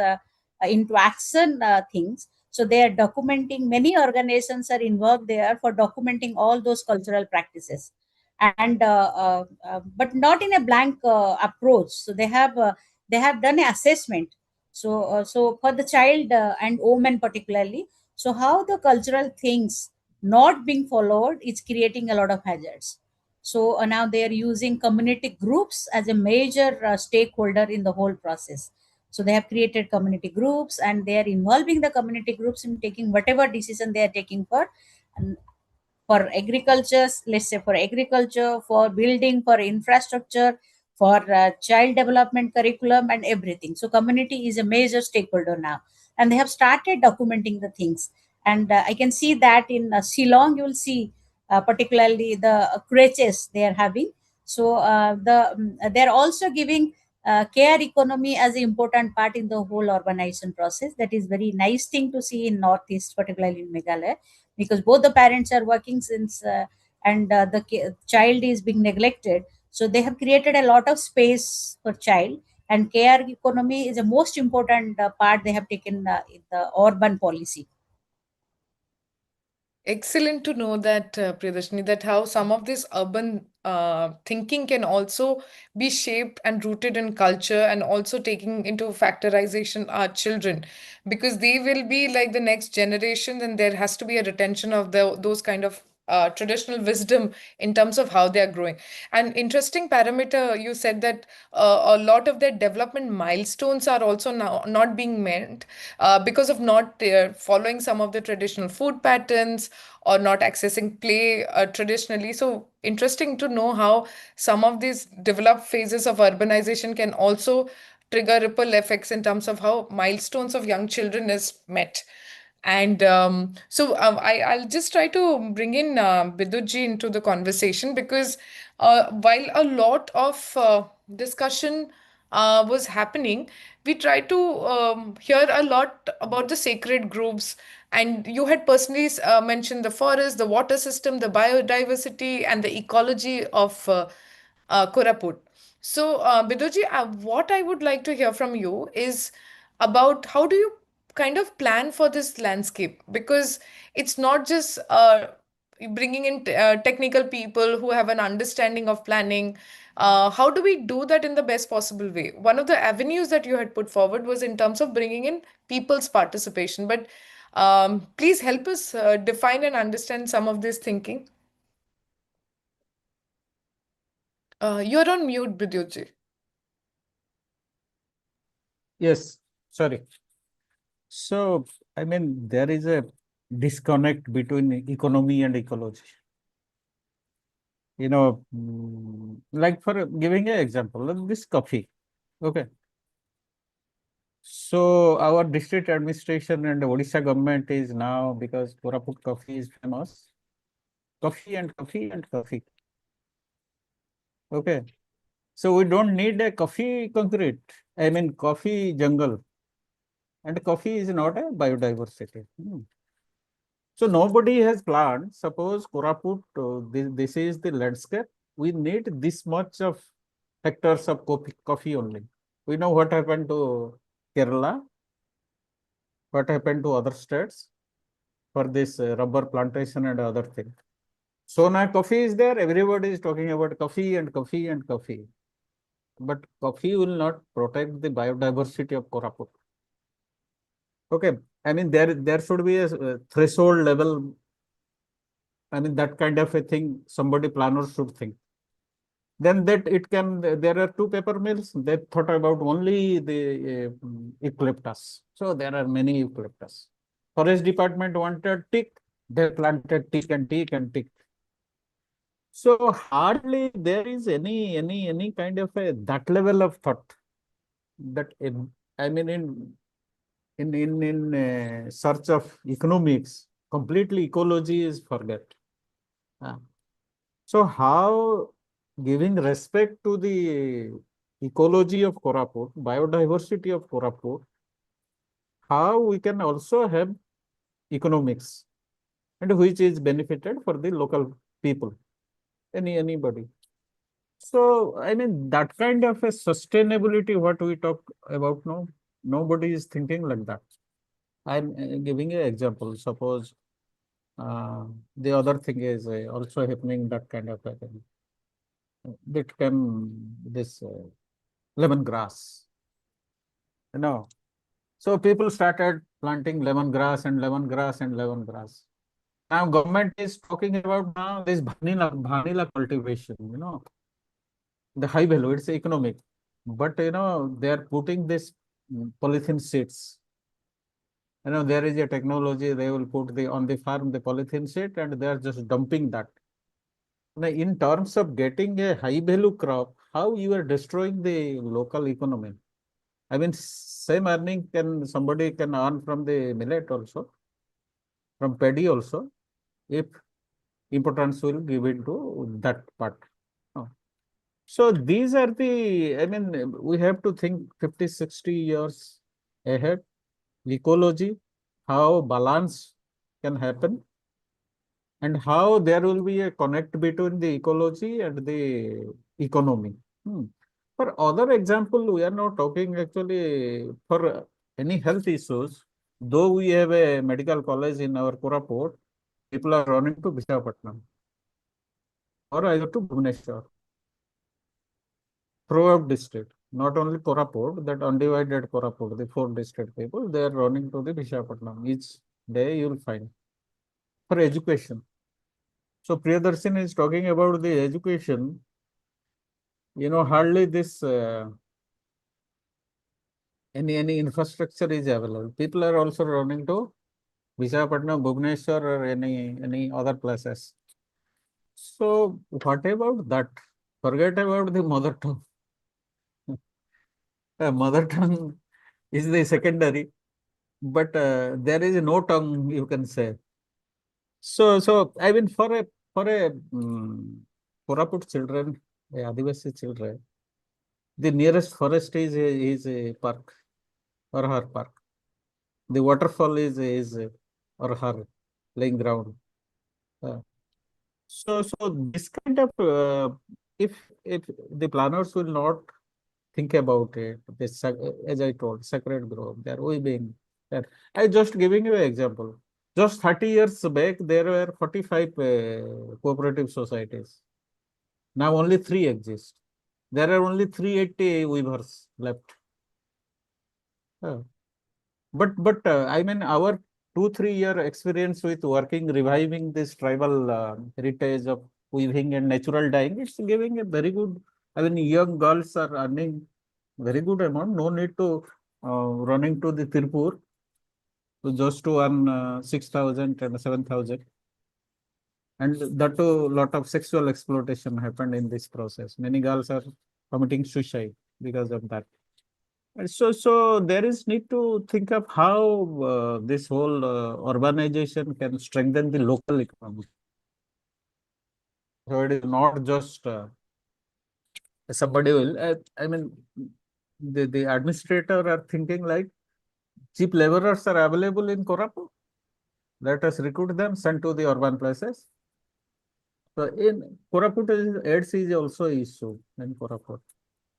into action things. So they are documenting, many organizations are involved there for documenting all those cultural practices. And but not in a blank approach. So they have done an assessment. So for the child and women particularly, so how the cultural things not being followed is creating a lot of hazards. So now they are using community groups as a major stakeholder in the whole process. So they have created community groups, and they are involving the community groups in taking whatever decision they are taking for agriculture, let's say for agriculture, for building, for infrastructure, for child development curriculum and everything. So community is a major stakeholder now, and they have started documenting the things. And I can see that in Shillong, you will see particularly the creches they are having. So they're also giving care economy as an important part in the whole urbanization process. That is very nice thing to see in Northeast, particularly in Meghalaya, because both the parents are working since and the child is being neglected. So they have created a lot of space for child, and care economy is the most important part they have taken in the urban policy. Excellent to know that, Priyadarshini, that how some of this urban thinking can also be shaped and rooted in culture, and also taking into factorization our children, because they will be like the next generation, and there has to be a retention of those kind of traditional wisdom in terms of how they are growing. And interesting parameter, you said that a lot of their development milestones are also now not being met because of not following some of the traditional food patterns, or not accessing play traditionally. So interesting to know how some of these developed phases of urbanization can also trigger ripple effects in terms of how milestones of young children is met. And I'll just try to bring in Bidyutji into the conversation, because while a lot of discussion was happening, we tried to hear a lot about the sacred groves. And you had personally mentioned the forest, the water system, the biodiversity, and the ecology of Koraput. So, Bidoji, what I would like to hear from you is about how do you kind of plan for this landscape? Because it's not just bringing in technical people who have an understanding of planning. How do we do that in the best possible way? One of the avenues that you had put forward was in terms of bringing in people's participation. But please help us define and understand some of this thinking. You're on mute, Bidyut. Yes, sorry. So, I mean, there is a disconnect between economy and ecology. Like for giving an example, like this coffee. Okay. So our district administration and the Odisha government is now, because Koraput coffee is famous, coffee and coffee and coffee. Okay. So we don't need a coffee concrete. I mean, coffee jungle. And coffee is not a biodiversity. So nobody has planned. Suppose Koraput, this is the landscape. We need this much of hectares of coffee only. We know what happened to Kerala, what happened to other states for this rubber plantation and other thing. So now coffee is there. Everybody is talking about coffee and coffee and coffee. But coffee will not protect the biodiversity of Koraput. Okay. I mean, there should be a threshold level. I mean, that kind of a thing somebody planner should think. Then that it can, there are two paper mills. They thought about only the eucalyptus. So there are many eucalyptus. Forest department wanted teak. They planted teak and teak and teak. So hardly there is any kind of a that level of thought that I mean in search of economics, completely ecology is forget. So how giving respect to the ecology of Koraput, biodiversity of Koraput, how we can also have economics and which is benefited for the local people, anybody. So, I mean, that kind of a sustainability, what we talk about now, nobody is thinking like that. I'm giving an example. Suppose the other thing is also happening that kind of a thing. That can this lemongrass, you know. So people started planting lemongrass and lemongrass and lemongrass. Now government is talking about now this vanilla cultivation, the high value, it's economic. But they are putting this polythene seeds. There is a technology, they will put on the farm the polythene seed and they are just dumping that. Now, in terms of getting a high value crop, how you are destroying the local economy? I mean, same earning somebody can earn from the millet also, from paddy also, if importance will give it to that part. So these are the, I mean, we have to think 50, 60 years ahead. Ecology, how balance can happen, and how there will be a connect between the ecology and the economy. For other example, we are not talking actually for any health issues. Though we have a medical college in our Koraput, people are running to Visakhapatnam or either to Bhubaneswar. Throughout district, not only Koraput, that undivided Koraput, the 4 district people, they are running to the Visakhapatnam. Each day you will find for education. So Priyadarsini is talking about the education. Hardly this any infrastructure is available. People are also running to Visakhapatnam, Bhubaneswar, or any other places. So what about that? Forget about the mother tongue. Mother tongue is the secondary, but there is no tongue, you can say. So I mean, for a Koraput children, Adivasi children, The nearest forest is a park or her park. The waterfall is or her playing ground. Uh, so this kind of if the planners will not think about it, as I told, sacred grove, they are weaving. I just giving you an example. Just 30 years back, there were 45 cooperative societies. Now only 3 exist. There are only 380 weavers left. Uh, but I mean our 2-3 year experience with working reviving this tribal heritage of weaving and natural dyeing, it's giving a very good. I mean young girls are earning very good amount. No need to running to the Tirupur to just to earn 6,000 and 7,000. And that too, lot of sexual exploitation happened in this process. Many girls are committing suicide because of that. And so there is need to think of how this whole urbanization can strengthen the local economy. So it is not just somebody will. I mean, the administrator are thinking like cheap laborers are available in Koraput. Let us recruit them, send to the urban places. So in Koraput, AIDS is also issue in Koraput.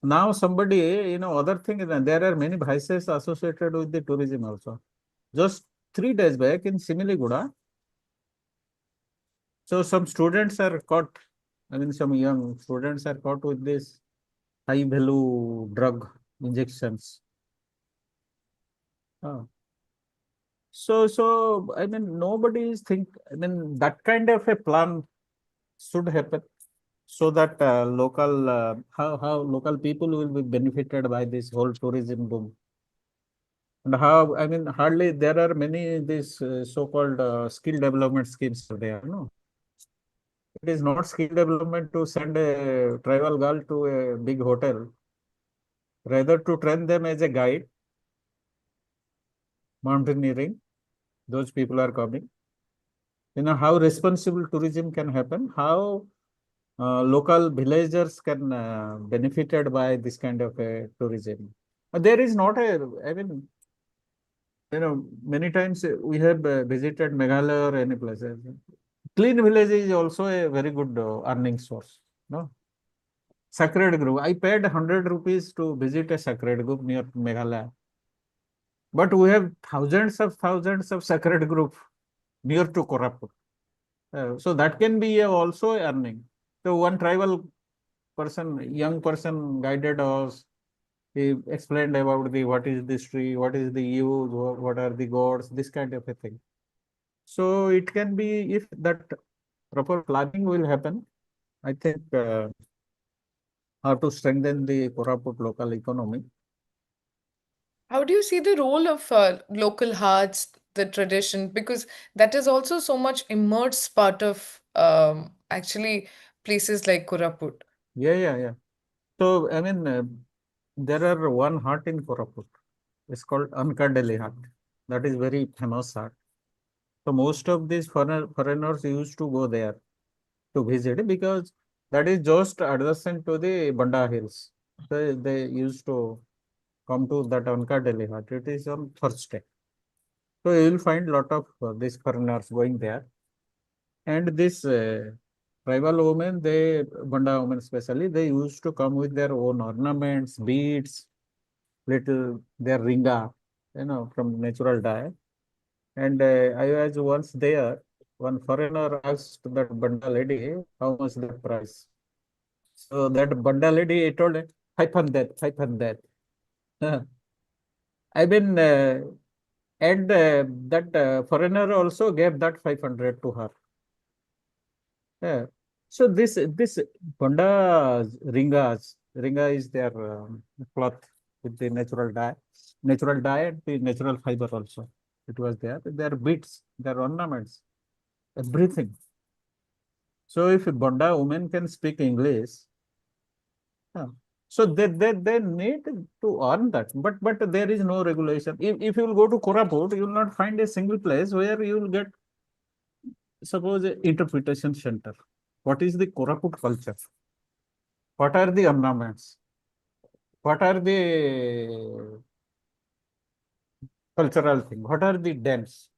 Now somebody, other thing is that there are many vices associated with the tourism also. Just 3 days back in Similiguda, so some students are caught, I mean some young students are caught with this high value drug injections. Uh, so I mean nobody is I mean that kind of a plan should happen so that local how local people will be benefited by this whole tourism boom. And how, I mean, hardly there are many these so-called skill development schemes are there. No, it is not skill development to send a tribal girl to a big hotel, rather to train them as a guide, mountaineering. Those people are coming. How responsible tourism can happen, how local villagers can benefited by this kind of tourism. There is not a, I mean, many times we have visited Meghalaya or any places. Clean village is also a very good earning source. No, Sacred Grove. I paid 100 rupees to visit a Sacred Grove near Meghalaya, but we have thousands of Sacred Grove near to Koraput. So that can be also earning. So one tribal person, young person, guided us. He explained about the what is this tree, what is the use, what are the gods, this kind of a thing. So it can be, if that proper planning will happen, I think how to strengthen the Koraput local economy. How do you see the role of local arts, the tradition? Because that is also so much immersed part of actually places like Koraput. Yeah. So, I mean, there are one hut in Koraput. It's called Ankadeli hut. That is very famous hut. So most of these foreigners used to go there to visit because that is just adjacent to the Banda Hills. So they used to come to that Ankadeli hut. It is on Thursday. So you will find lot of these foreigners going there. And this tribal women, Banda women especially, they used to come with their own ornaments, beads, little their ringa, from natural dye. And I was once there. One foreigner asked that Banda lady, how much the price? So that Banda lady told, 500, 500. I mean, and that foreigner also gave that 500 to her. Yeah. So this Banda ringa is their cloth with the natural dye and the natural fiber also. It was there. Their beads, their ornaments, everything. So if a Banda woman can speak English, yeah, so they need to earn that. But there is no regulation. If you will go to Koraput, you will not find a single place where you will get, suppose, a interpretation center. What is the Koraput culture? What are the ornaments? what are the cultural thing? What are the dance?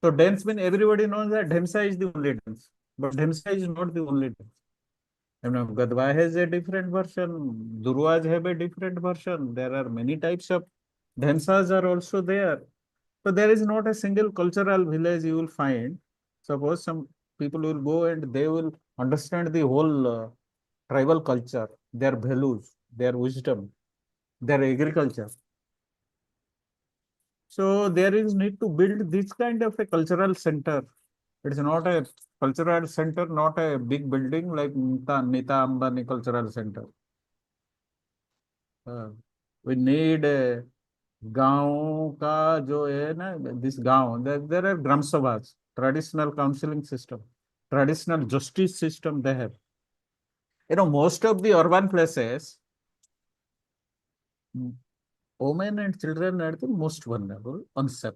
So dance mean everybody knows that Dhemsa is the only dance, but Dhemsa is not the only dance. You know, Gadwa has a different version, Durwas have a different version. There are many types of Dhemsas are also there. So there is not a single cultural village you will find. Suppose some people will go and they will understand the whole tribal culture, their values, their wisdom, their agriculture. So there is need to build this kind of a cultural center. It's not a cultural center, not a big building like Nita Ambani Cultural Center. We need a गांव का जो है ना this गांव there are gram sabhas, traditional counseling system, traditional justice system they have. You know, most of the urban places, women and children are the most vulnerable, unsafe.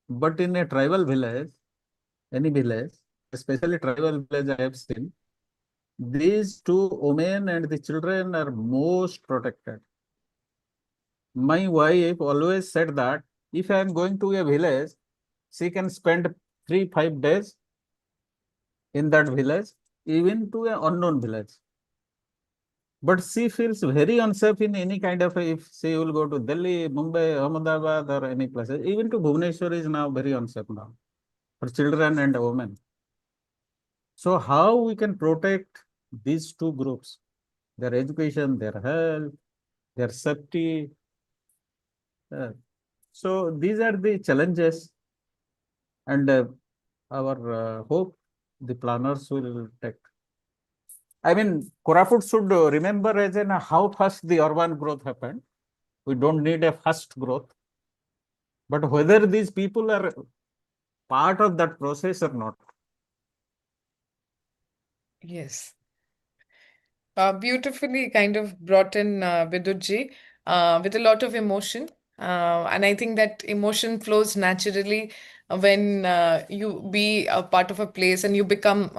But in a tribal village, any village, especially tribal village I have seen, these two women and the children are most protected. My wife always said that if I am going to a village, she can spend 3-5 days in that village, even to an unknown village. But she feels very unsafe in any kind of if she will go to Delhi, Mumbai, Ahmedabad, or any place. Even to Bhubaneswar is now very unsafe now for children and women. So how we can protect these two groups, their education, their health, their safety. So these are the challenges, and our hope the planners will take. I mean, Koraput should remember as in how fast the urban growth happened. We don't need a fast growth, but whether these people are part of that process or not. Yes. Beautifully kind of brought in Bidyut with a lot of emotion. And I think that emotion flows naturally when you be a part of a place and you become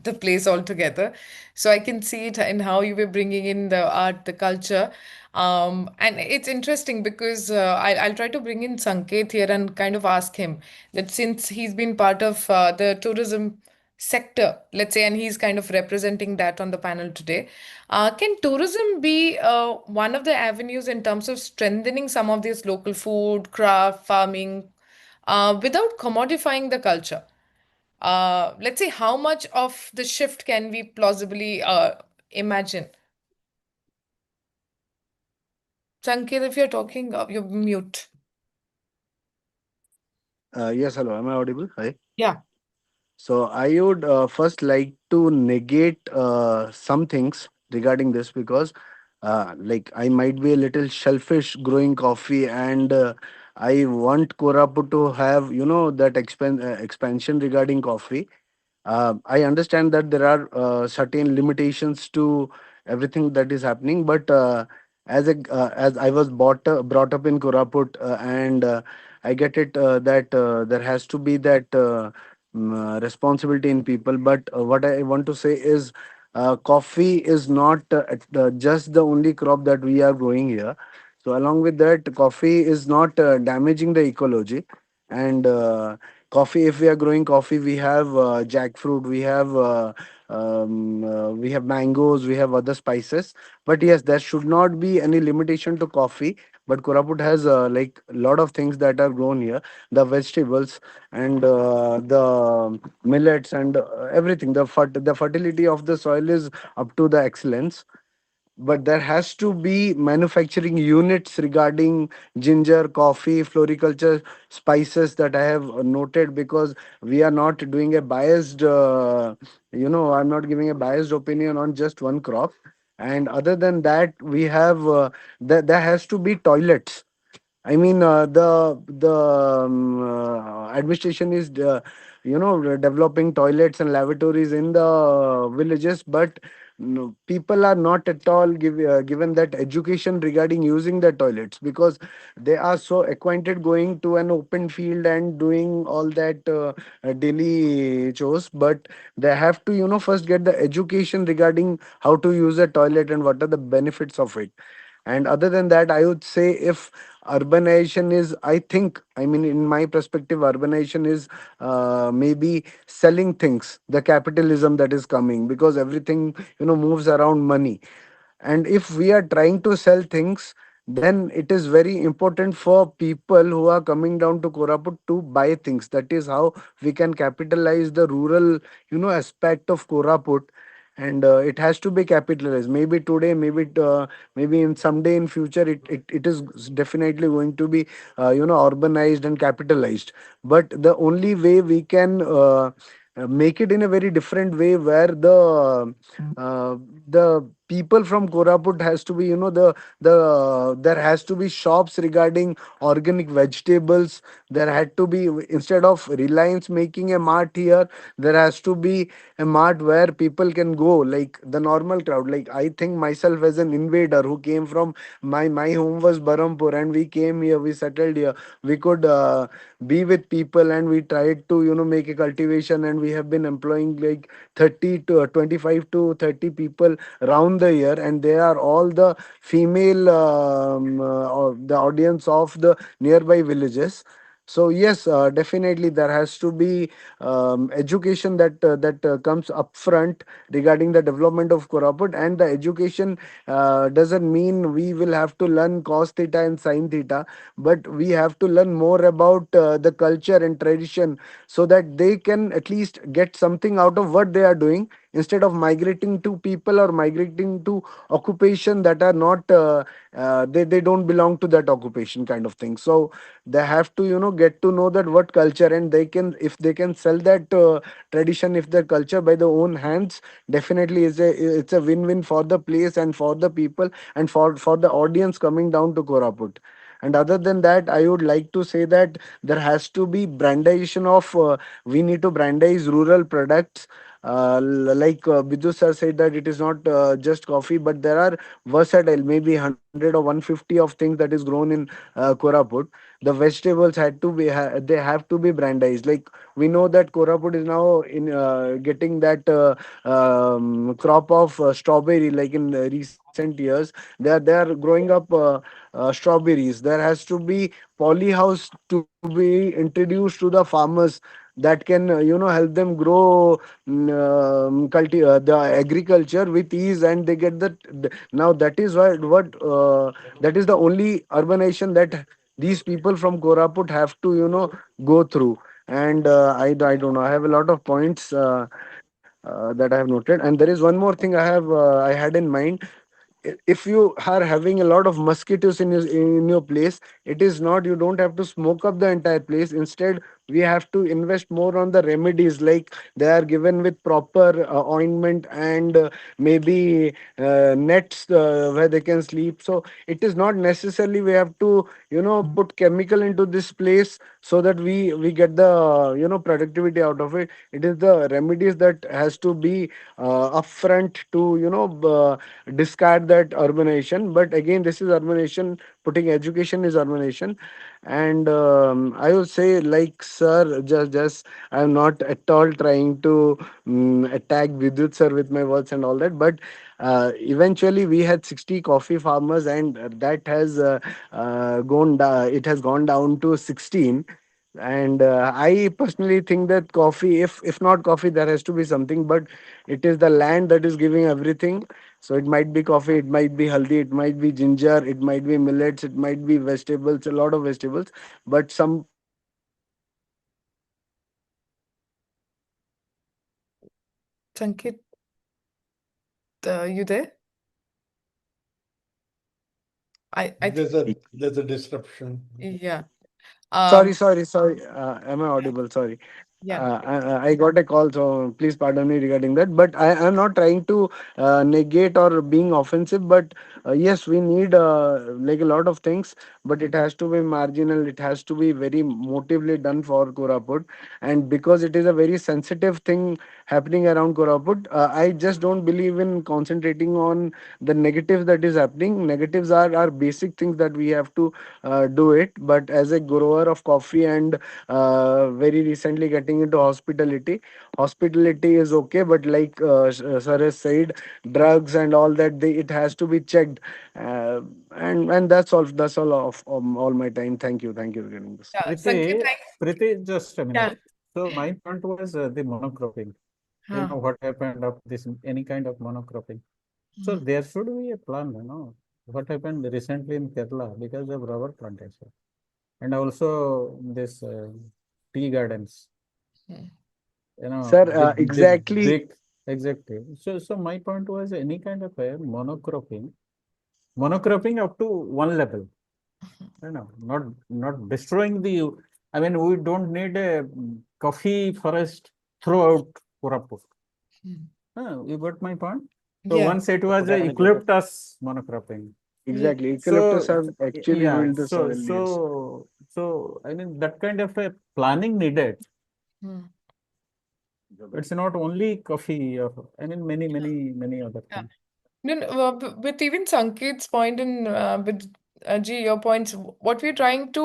the place altogether. So I can see it in how you were bringing in the art, the culture. And it's interesting because I'll try to bring in Sanket here and kind of ask him that since he's been part of the tourism sector, let's say, and he's kind of representing that on the panel today. Can tourism be one of the avenues in terms of strengthening some of these local food, craft, farming, without commodifying the culture? Let's say, how much of the shift can we plausibly imagine? Sanket, if you're talking, you're mute. Yes, hello. Am I audible? Hi. Yeah. So I would first like to negate some things regarding this because, like, I might be a little shellfish growing coffee, and I want Koraput to have, that expansion regarding coffee. I understand that there are certain limitations to everything that is happening, but as I was brought up in Koraput, and I get it that there has to be that responsibility in people. But what I want to say is, coffee is not just the only crop that we are growing here. So along with that, coffee is not damaging the ecology, and coffee, if we are growing coffee, we have jackfruit, we have mangoes, we have other spices. But yes, there should not be any limitation to coffee. But Koraput has like a lot of things that are grown here, the vegetables, and the millets, and everything. The fertility of the soil is up to the excellence. But there has to be manufacturing units regarding ginger, coffee, floriculture, spices, that I have noted, because we are not doing a biased I'm not giving a biased opinion on just one crop. And other than that, we have there has to be toilets. I mean, the administration is, developing toilets and lavatories in the villages, but no, people are not at all given that education regarding using the toilets, because they are so acquainted going to an open field and doing all that daily chores. But they have to, first get the education regarding how to use a toilet and what are the benefits of it. And other than that, I would say, if urbanization is, I think, I mean, in my perspective, urbanization is maybe selling things, the capitalism that is coming, because everything, moves around money. And if we are trying to sell things, then it is very important for people who are coming down to Koraput to buy things. That is how we can capitalize the rural, aspect of Koraput. And it has to be capitalized. Maybe today, maybe in someday in future, it is definitely going to be, urbanized and capitalized. But the only way we can make it in a very different way, where uh, the people from Koraput has to be, there has to be shops regarding organic vegetables. There had to be, instead of Reliance making a mart here, there has to be a mart where people can go, like the normal crowd. Like, I think myself as an invader who came from, my home was Barampur, and we came here, we settled here. We could be with people, and we tried to, make a cultivation, and we have been employing like 30 to 25 to 30 people around the year, and they are all the female, the audience of the nearby villages. So yes, definitely there has to be education that comes up front regarding the development of Koraput. And the education doesn't mean we will have to learn cos theta and sin theta, but we have to learn more about the culture and tradition, so that they can at least get something out of what they are doing, instead of migrating to people or migrating to occupation that are not, they don't belong to that occupation, kind of thing. So they have to, get to know that what culture, and they can, if they can sell that tradition, if their culture by their own hands, definitely it's a win-win for the place and for the people and for the audience coming down to Koraput. And other than that, I would like to say that there has to be brandization of, we need to brandize rural products. Like Bidu sir said, that it is not just coffee, but there are versatile, maybe 100 or 150 of things that is grown in Koraput. The vegetables had to be, they have to be brandized. Like, we know that Koraput is now in getting that crop of strawberry, like in recent years. They are growing up strawberries. There has to be polyhouse to be introduced to the farmers, that can, help them grow the agriculture with ease, and they get that. Now that is what that is the only urbanization that these people from Koraput have to, go through. And I don't know, I have a lot of points that I have noted. And there is one more thing I had in mind. If you are having a lot of mosquitoes in your place, it is not, you don't have to smoke up the entire place. Instead, we have to invest more on the remedies, like they are given with proper ointment, and maybe nets where they can sleep. So it is not necessarily we have to, put chemical into this place, so that we get the, productivity out of it. It is the remedies that has to be upfront to, discard that urbanization. But again, this is urbanization, putting education is urbanization. And I would say, like, sir, just I'm not at all trying to attack Vidyut sir with my words and all that, but eventually we had 60 coffee farmers, and that has it has gone down to 16. And I personally think that coffee, if not coffee, there has to be something. But it is the land that is giving everything. So it might be coffee, it might be haldi, it might be ginger, it might be millets, it might be vegetables, a lot of vegetables. But some people are also growing Sanket, you there? I think, There's a disruption. yeah. Sorry, Um, sorry, sorry. Am I audible? Sorry. yeah. I got a call, so please pardon me regarding that. But I am not trying to negate or being offensive. But yes, we need like a lot of things. but it has to be marginal. It has to be very motively done for Koraput, and because it is a very sensitive thing happening around Koraput, I just don't believe in concentrating on the negatives that is happening. Negatives are basic things that we have to do it. But as a grower of coffee and very recently getting into hospitality is okay, but like sir has said, drugs and all that, it has to be checked. And that's all of all my time. Thank you for getting this. Yeah, Sanket, Preeti, Preeti, just a yeah. minute. So my point was the monocropping. You Huh. know what happened of this, any kind of monocropping. So Hmm. there should be a plan, what happened recently in Kerala because of rubber plantation and also this tea gardens, Hmm. Sir, the exactly. big, exactly. So my point was any kind of a monocropping up to one level, not destroying the, I mean, we don't need a coffee forest throughout Koraput. Hmm. You got my point? So Yeah. once it was a eucalyptus monocropping. Yeah. Exactly. Eucalyptus So have actually yeah, built the so soil. Yes. so so I mean that kind of a planning needed. Hmm. It's not only coffee or I mean many other Yeah. things. No, no, with even Sanket's point and with Ji, your points, what we're trying to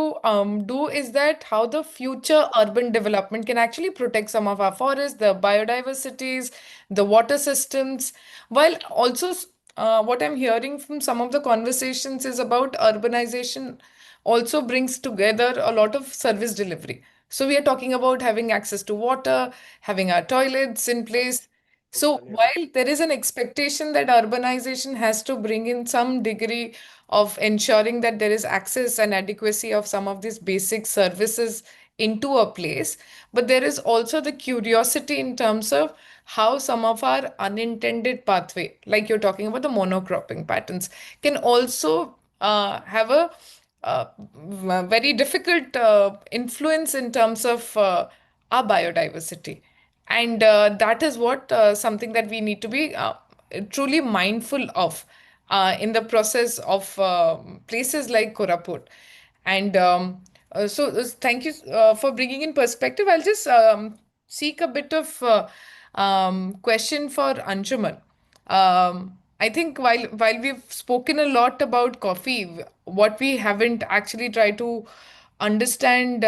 do is that how the future urban development can actually protect some of our forests, the biodiversities, the water systems, while also what I'm hearing from some of the conversations is about urbanization also brings together a lot of service delivery. So we are talking about having access to water, having our toilets in place. So while there is an expectation that urbanization has to bring in some degree of ensuring that there is access and adequacy of some of these basic services into a place, but there is also the curiosity in terms of how some of our unintended pathway, like you're talking about the monocropping patterns, can also have a very difficult influence in terms of our biodiversity. And that is what something that we need to be truly mindful of in the process of places like Koraput. And thank you for bringing in perspective. I'll just seek a bit of question for Anshuman. I think while we've spoken a lot about coffee, what we haven't actually tried to understand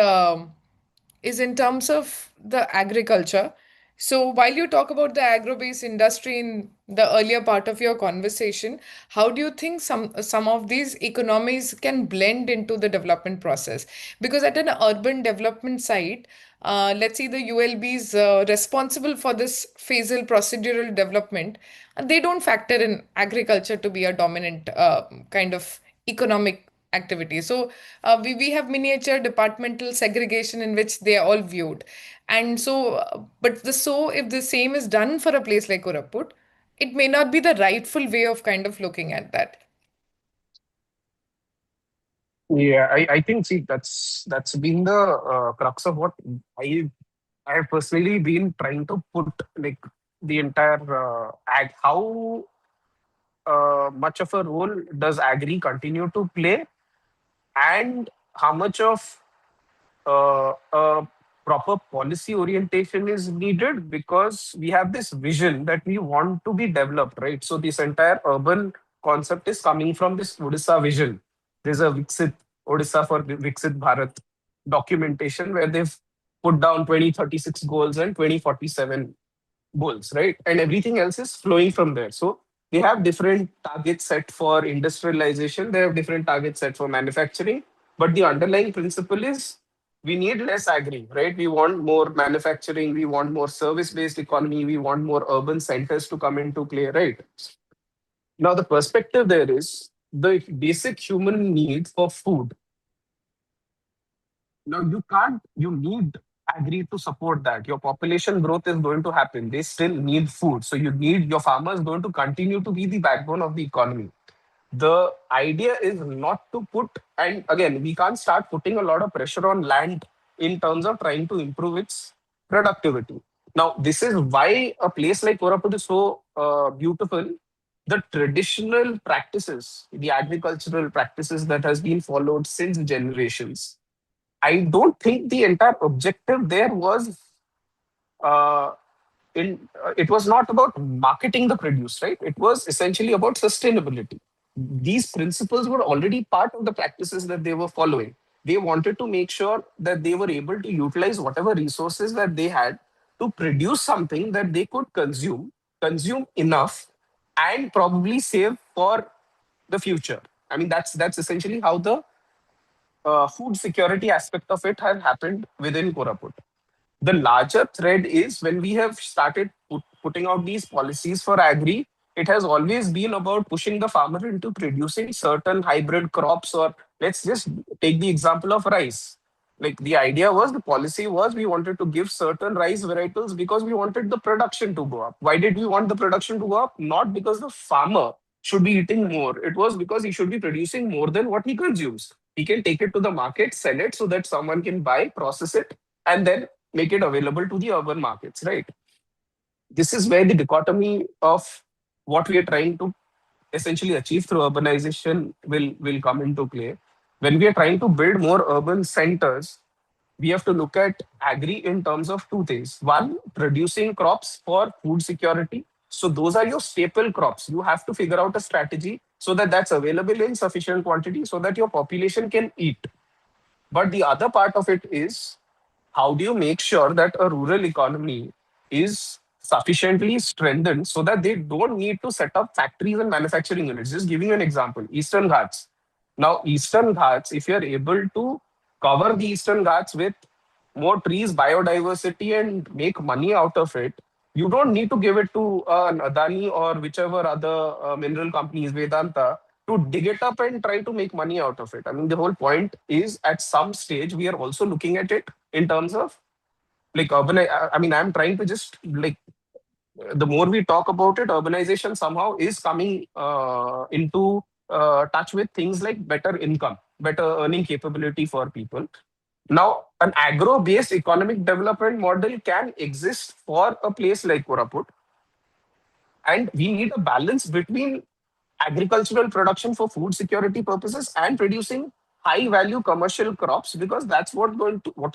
is in terms of the agriculture. So while you talk about the agro-based industry in the earlier part of your conversation, how do you think some of these economies can blend into the development process? Because at an urban development site, let's see the ULBs responsible for this phasal procedural development, they don't factor in agriculture to be a dominant kind of economic activity. So we have miniature departmental segregation in which they are all viewed. And so, if the same is done for a place like Koraput, it may not be the rightful way of kind of looking at that. Yeah, I think, see, that's been the crux of what I I have personally been trying to put, like, the entire how much of a role does agri continue to play, and how much of a proper policy orientation is needed, because we have this vision that we want to be developed, right? So this entire urban concept is coming from this Odisha vision. There's a Viksit Odisha for Viksit Bharat documentation where they've put down 2036 goals and 2047 goals, right? And everything else is flowing from there. So they have different targets set for industrialization, they have different targets set for manufacturing, but the underlying principle is we need less agri, right? We want more manufacturing, we want more service based economy, we want more urban centers to come into play, right? Now, the perspective there is the basic human need for food. Now, you need agri to support that. Your population growth is going to happen. They still need food. So your farmers going to continue to be the backbone of the economy. The idea is not to put, and again, we can't start putting a lot of pressure on land in terms of trying to improve its productivity. Now, this is why a place like Koraput is so beautiful, the traditional practices, the agricultural practices that has been followed since generations, I don't think the entire objective there was uh, it was not about marketing the produce, right? It was essentially about sustainability. These principles were already part of the practices that they were following. They wanted to make sure that they were able to utilize whatever resources that they had to produce something that they could consume enough, and probably save for the future. I mean, that's essentially how the food security aspect of it has happened within Koraput. The larger thread is when we have started putting out these policies for agri, it has always been about pushing the farmer into producing certain hybrid crops, or let's just take the example of rice. Like the idea was, the policy was, we wanted to give certain rice varietals because we wanted the production to go up. Why did we want the production to go up? Not because the farmer should be eating more. It was because he should be producing more than what he consumes. He can take it to the market, sell it so that someone can buy, process it, and then make it available to the urban markets, right? This is where the dichotomy of what we are trying to essentially achieve through urbanization will come into play. When we are trying to build more urban centers, we have to look at agri in terms of two things. One, producing crops for food security. So those are your staple crops. You have to figure out a strategy so that that's available in sufficient quantity so that your population can eat. But the other part of it is, how do you make sure that a rural economy is sufficiently strengthened so that they don't need to set up factories and manufacturing units? Just giving you an example, Eastern Ghats. Now, Eastern Ghats, if you're able to cover the Eastern Ghats with more trees, biodiversity, and make money out of it, you don't need to give it to an Adani or whichever other mineral companies, Vedanta, to dig it up and try to make money out of it. I mean, the whole point is, at some stage, we are also looking at it in terms of like urban. I mean, I'm trying to just like, the more we talk about it, urbanization somehow is coming into touch with things like better income, better earning capability for people. Now, an agro-based economic development model can exist for a place like Koraput, and we need a balance between agricultural production for food security purposes and producing high value commercial crops, because that's what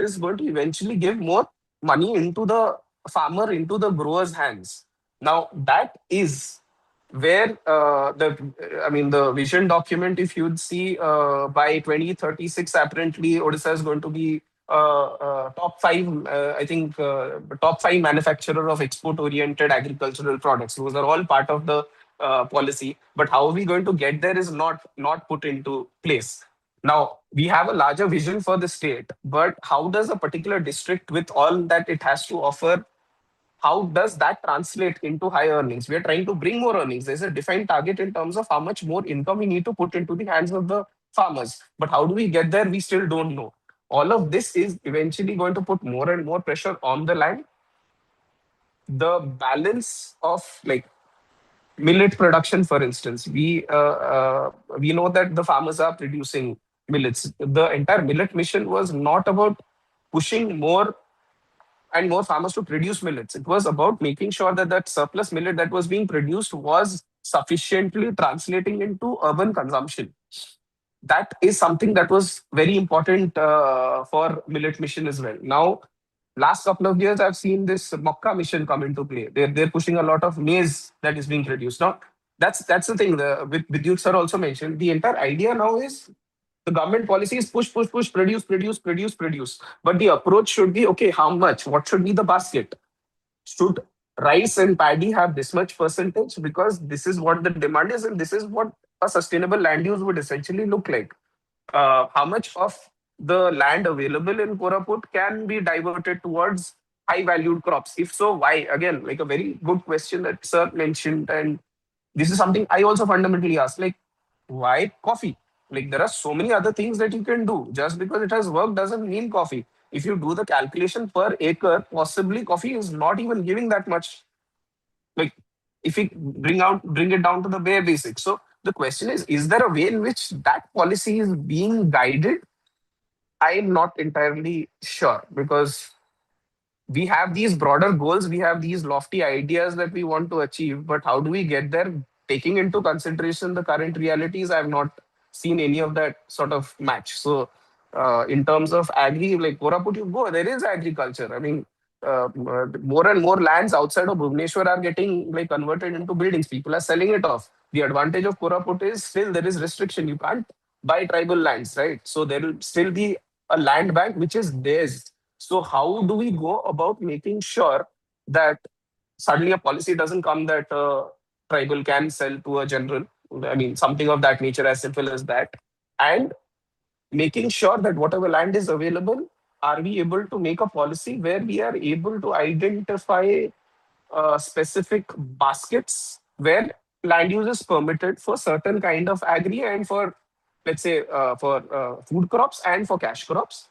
is going to eventually give more money into the farmer, into the grower's hands. Now that is where the vision document, if you'd see, by 2036 apparently Odisha is going to be top five, top five manufacturer of export oriented agricultural products. Those are all part of the policy, but how are we going to get there is not put into place. Now we have a larger vision for the state, but how does a particular district, with all that it has to offer, how does that translate into high earnings? We are trying to bring more earnings. There's a defined target in terms of how much more income we need to put into the hands of the farmers. But how do we get there? We still don't know. All of this is eventually going to put more and more pressure on the land. The balance of like millet production, for instance, we know that the farmers are producing millets. The entire millet mission was not about pushing more and more farmers to produce millets. It was about making sure that that surplus millet that was being produced was sufficiently translating into urban consumption. That is something that was very important for millet mission as well. Now, last couple of years, I've seen this Mokka mission come into play. They're pushing a lot of maize that is being produced. Now, that's the thing. With Bidyut sir also mentioned, the entire idea now is the government policy is push, push, push, produce, produce, produce, produce. But the approach should be, okay, how much? What should be the basket? Should rice and paddy have this much percentage? Because this is what the demand is, and this is what a sustainable land use would essentially look like. How much of the land available in Koraput can be diverted towards high valued crops? If so, why? Again, like a very good question that sir mentioned. And this is something I also fundamentally ask, like, why coffee? Like, there are so many other things that you can do. Just because it has worked doesn't mean coffee. If you do the calculation per acre, possibly coffee is not even giving that much. Like, if we bring it down to the bare basics. So the question is there a way in which that policy is being guided? I'm not entirely sure, because we have these broader goals, we have these lofty ideas that we want to achieve, but how do we get there taking into consideration the current realities, I've not seen any of that sort of match. So in terms of agri, like Koraput, you go, there is agriculture. I mean, more and more lands outside of Bhubaneswar are getting like converted into buildings. People are selling it off. The advantage of Koraput is still there is restriction. You can't buy tribal lands, right? So there will still be a land bank which is theirs. So how do we go about making sure that suddenly a policy doesn't come that tribal can sell to a general? I mean, something of that nature, as simple as that. And making sure that whatever land is available, are we able to make a policy where we are able to identify specific baskets where land use is permitted for certain kind of agri and for, let's say, for food crops and for cash crops.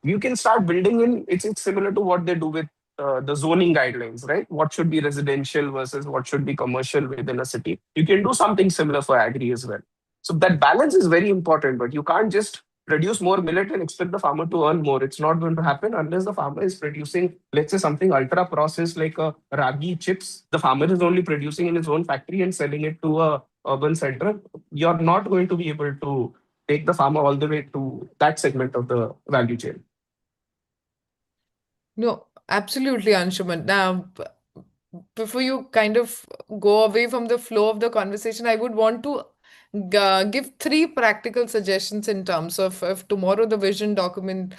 You can start building in. It's similar to what they do with the zoning guidelines, right? What should be residential versus what should be commercial within a city. You can do something similar for agri as well. So that balance is very important, but you can't just produce more millet and expect the farmer to earn more. It's not going to happen unless the farmer is producing, let's say, something ultra processed like a ragi chips. The farmer is only producing in his own factory and selling it to a urban center. You're not going to be able to take the farmer all the way to that segment of the value chain. No, absolutely, Anshuman. Now, before you kind of go away from the flow of the conversation, I would want to give three practical suggestions in terms of if tomorrow the vision document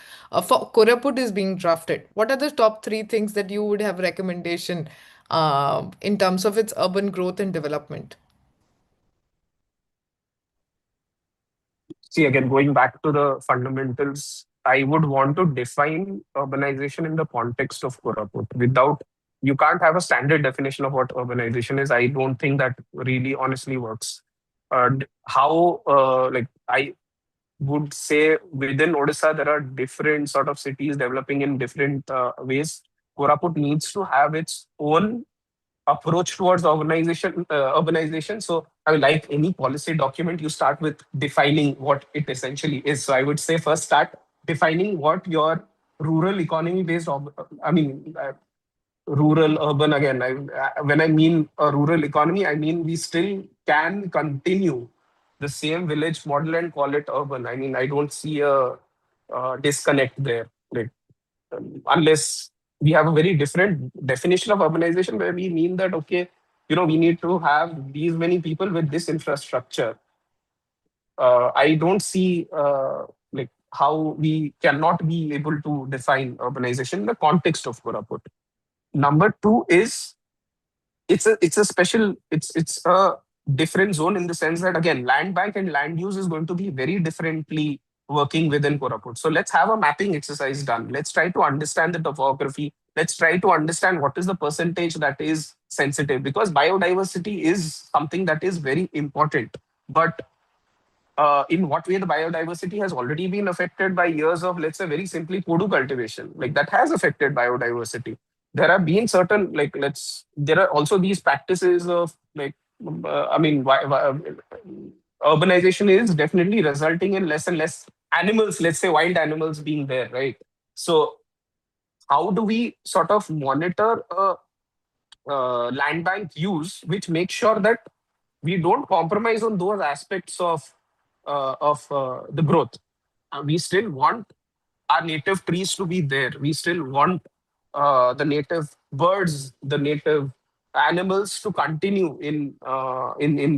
for Koraput is being drafted. What are the top three things that you would have recommendation in terms of its urban growth and development? See, again, going back to the fundamentals, I would want to define urbanization in the context of Koraput. Without, you can't have a standard definition of what urbanization is. I don't think that really honestly works. How, like, I would say within Odisha, there are different sort of cities developing in different ways. Koraput needs to have its own approach towards urbanization. So, I mean, like any policy document, you start with defining what it essentially is. So, I would say first start defining what your rural economy based, rural urban again. When I mean a rural economy, I mean we still can continue the same village model and call it urban. I mean, I don't see a disconnect there. Like, unless we have a very different definition of urbanization where we mean that, okay, we need to have these many people with this infrastructure. I don't see like how we cannot be able to define urbanization in the context of Koraput. Number two is it's a different zone in the sense that, again, land bank and land use is going to be very differently working within Koraput. So let's have a mapping exercise done. Let's try to understand the topography. Let's try to understand what is the percentage that is sensitive, because biodiversity is something that is very important. But in what way the biodiversity has already been affected by years of, let's say, very simply podu cultivation, like that has affected biodiversity. There have been certain, like, there are also these practices of, like, urbanization is definitely resulting in less and less animals, let's say wild animals being there, right? So how do we sort of monitor land bank use, which makes sure that we don't compromise on those aspects of the growth? We still want our native trees to be there. We still want the native birds, the native animals to continue in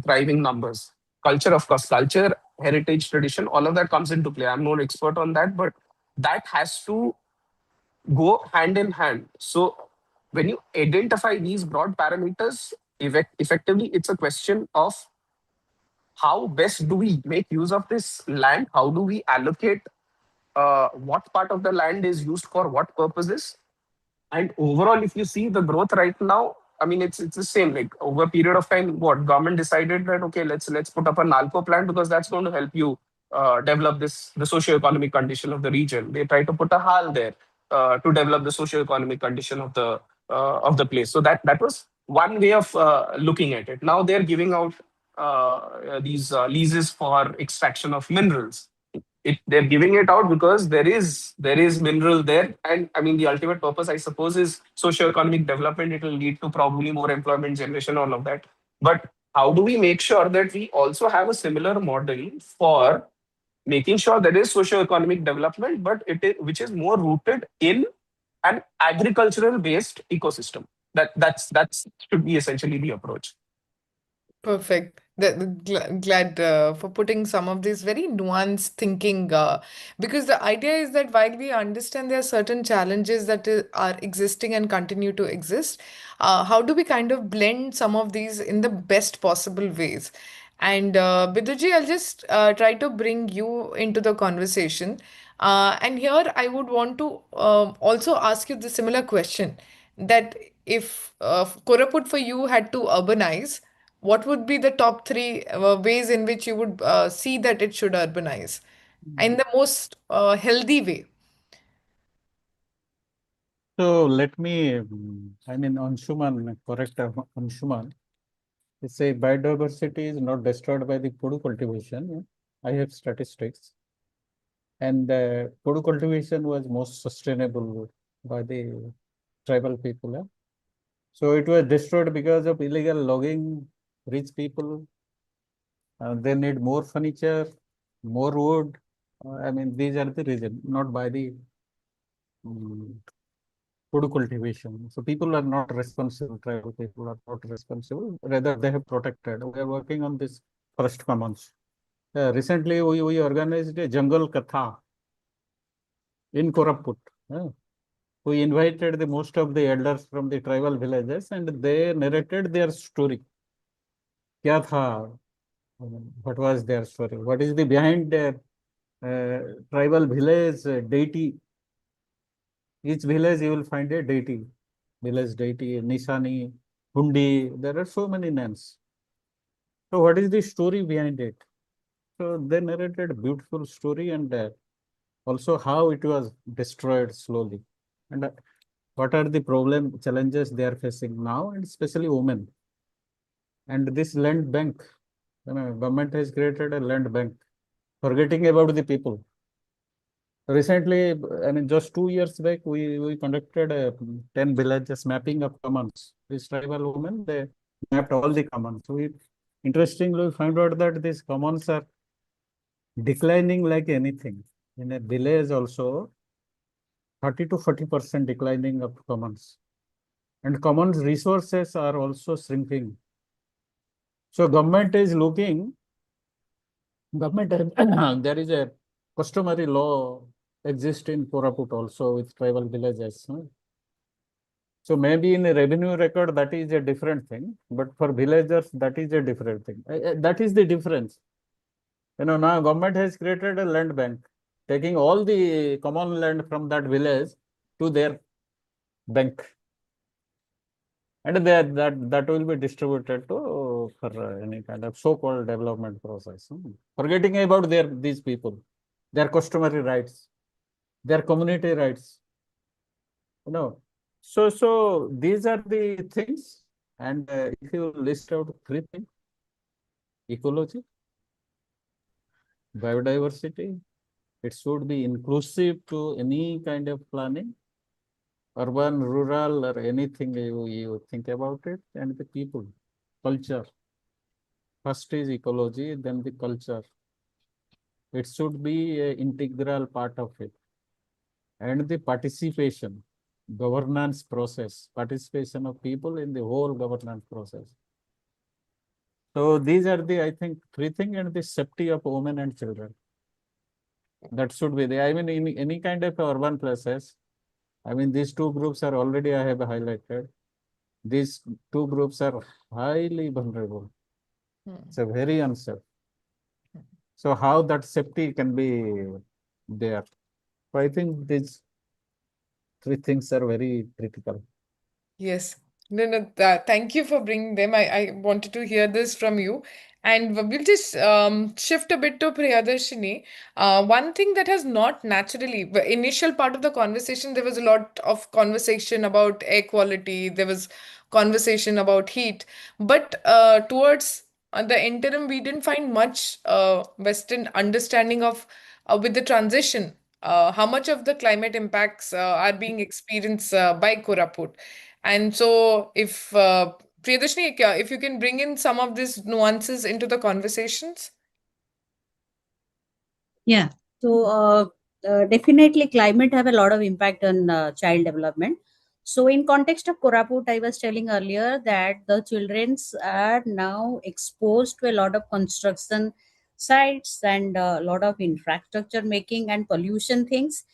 thriving numbers. Culture, of course, culture, heritage, tradition, all of that comes into play. I'm no expert on that, but that has to go hand in hand. So when you identify these broad parameters, effectively, it's a question of how best do we make use of this land? How do we allocate what part of the land is used for what purposes? And overall, if you see the growth right now, I mean, it's the same. Like, over a period of time, what government decided that, okay, let's put up a Nalco plant because that's going to help you develop the socio-economic condition of the region. They try to put a HAL there to develop the socio-economic condition of the place. So that was one way of looking at it. Now they're giving out these leases for extraction of minerals. They're giving it out because there is mineral there, and I mean the ultimate purpose, I suppose, is socio-economic development. It will lead to probably more employment generation, all of that. But how do we make sure that we also have a similar model for making sure there is socio-economic development, but which is more rooted in an agricultural based ecosystem. That's should be essentially the approach. Perfect. Glad for putting some of this very nuanced thinking, because the idea is that while we understand there are certain challenges that are existing and continue to exist, how do we kind of blend some of these in the best possible ways? And Biduji, I'll just try to bring you into the conversation. And here I would want to also ask you the similar question that if Koraput for you had to urbanize, what would be the top three ways in which you would see that it should urbanize in the most healthy way? So let me, Anshuman, correct Anshuman. It's a biodiversity is not destroyed by the food cultivation. I have statistics. And food cultivation was most sustainable by the tribal people. So it was destroyed because of illegal logging, rich people. They need more furniture, more wood. These are the reason, not by the um, food cultivation. So people are not responsible, tribal people are not responsible. Rather, they have protected. We are working on this first commons. Recently, we organized a jungle katha in Koraput. We invited the most of the elders from the tribal villages and they narrated their story. Kya tha? What was their story? What is the behind their tribal village deity? Each village you will find a deity, village deity, Nishani, Hundi. There are so many names. So what is the story behind it? So they narrated a beautiful story and also how it was destroyed slowly. And what are the challenges they are facing now, and especially women. And this land bank, government has created a land bank, forgetting about the people. Recently, just 2 years back, we conducted 10 villages mapping of commons. These tribal women, they mapped all the commons. So interestingly, we found out that these commons are declining like anything. In a village also, 30 to 40% declining of commons. And commons resources are also shrinking. So government is looking, there is a customary law exists in Koraput also with tribal villages. So maybe in a revenue record, that is a different thing, but for villagers, that is a different thing. That is the difference. Now government has created a land bank, taking all the common land from that village to their bank. And that will be distributed to for any kind of so-called development process. Forgetting about these people, their customary rights, their community rights. So these are the things. And if you list out 3 things: ecology, biodiversity, it should be inclusive to any kind of planning, urban, rural, or anything you think about it, and the people, culture. First is ecology, then the culture. It should be an integral part of it. And the participation, governance process, participation of people in the whole governance process. So these are the, I think, 3 things, and the safety of women and children. That should be the, in any kind of urban places, these 2 groups are already, I have highlighted. These 2 groups are highly vulnerable. It's a very unsafe. So how that safety can be there? So I think these 3 things are very critical. Yes. No, thank you for bringing them. I wanted to hear this from you. And we'll just shift a bit to Priyadarshini. One thing that has not naturally, the initial part of the conversation, there was a lot of conversation about air quality, there was conversation about heat. But towards the interim, we didn't find much Western understanding of with the transition. How much of the climate impacts are being experienced by Koraput? And so, if Priyadarshini, if you can bring in some of these nuances into the conversations. Yeah. So definitely climate have a lot of impact on child development. So in context of Koraput, I was telling earlier that the childrens are now exposed to a lot of construction sites and a lot of infrastructure making and pollution things.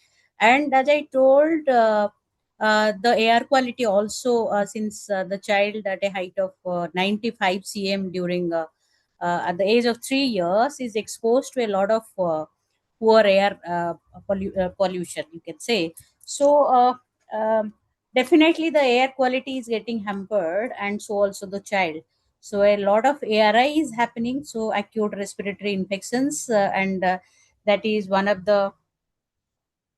And as I told, the air quality also, since the child at a height of 95 cm during at the age of 3 years is exposed to a lot of poor air pollution, you can say. So definitely the air quality is getting hampered, and so also the child. So a lot of ARI is happening, so acute respiratory infections, and that is one of the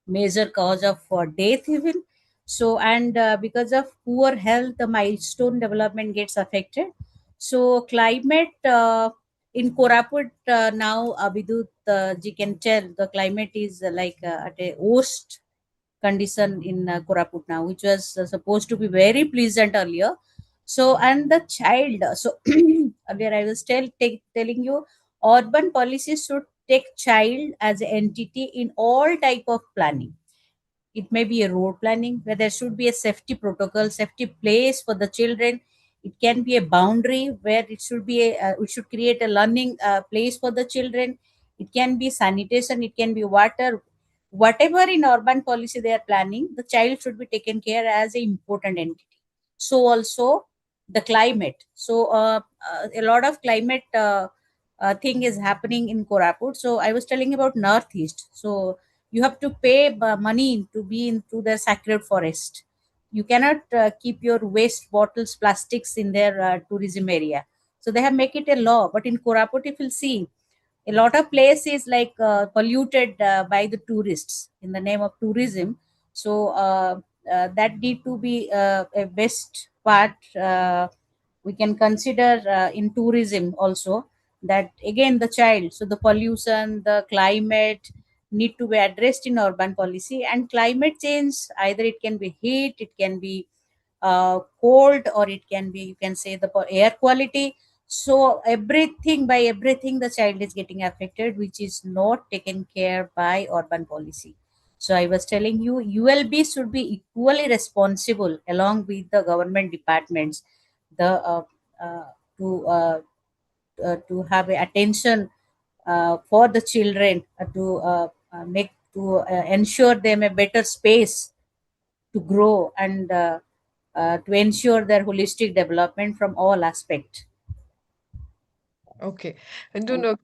major cause of death even. So and because of poor health, the milestone development gets affected. So climate in Koraput now, Bidyut ji can tell the climate is like at a worst condition in Koraput now, which was supposed to be very pleasant earlier. So and the child, so earlier I was telling you, urban policies should take child as an entity in all type of planning. It may be a road planning where there should be a safety protocol, safety place for the children. It can be a boundary where it should be we should create a learning place for the children. It can be sanitation, it can be water. Whatever in urban policy they are planning, the child should be taken care as an important entity. So also the climate. So a lot of climate thing is happening in Koraput. So I was telling about Northeast. So you have to pay money to be into the sacred forest. You cannot keep your waste bottles, plastics in their tourism area. So they have make it a law. But in Koraput, if you'll see, a lot of places like polluted by the tourists in the name of tourism. So that need to be a best part. We can consider in tourism also, that again the child, so the pollution, the climate need to be addressed in urban policy. And climate change, either it can be heat, it can be cold, or it can be, you can say, the air quality. So everything, by everything, the child is getting affected, which is not taken care by urban policy. So I was telling you, ULB should be equally responsible along with the government departments, the uh, to to have a attention for the children, to ensure them a better space to grow, and to ensure their holistic development from all aspects. Okay. And do know,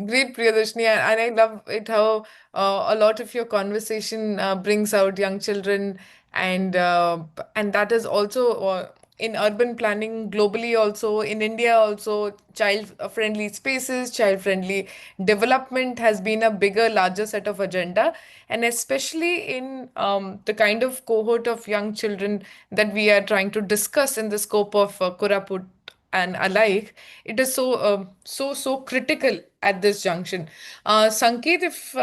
great Priyadarshini, and I love it how a lot of your conversation brings out young children, and that is also in urban planning globally, also in India, also child-friendly spaces, child-friendly development has been a bigger, larger set of agenda, and especially in the kind of cohort of young children that we are trying to discuss in the scope of Koraput and alike, it is so critical at this junction. Sanket, if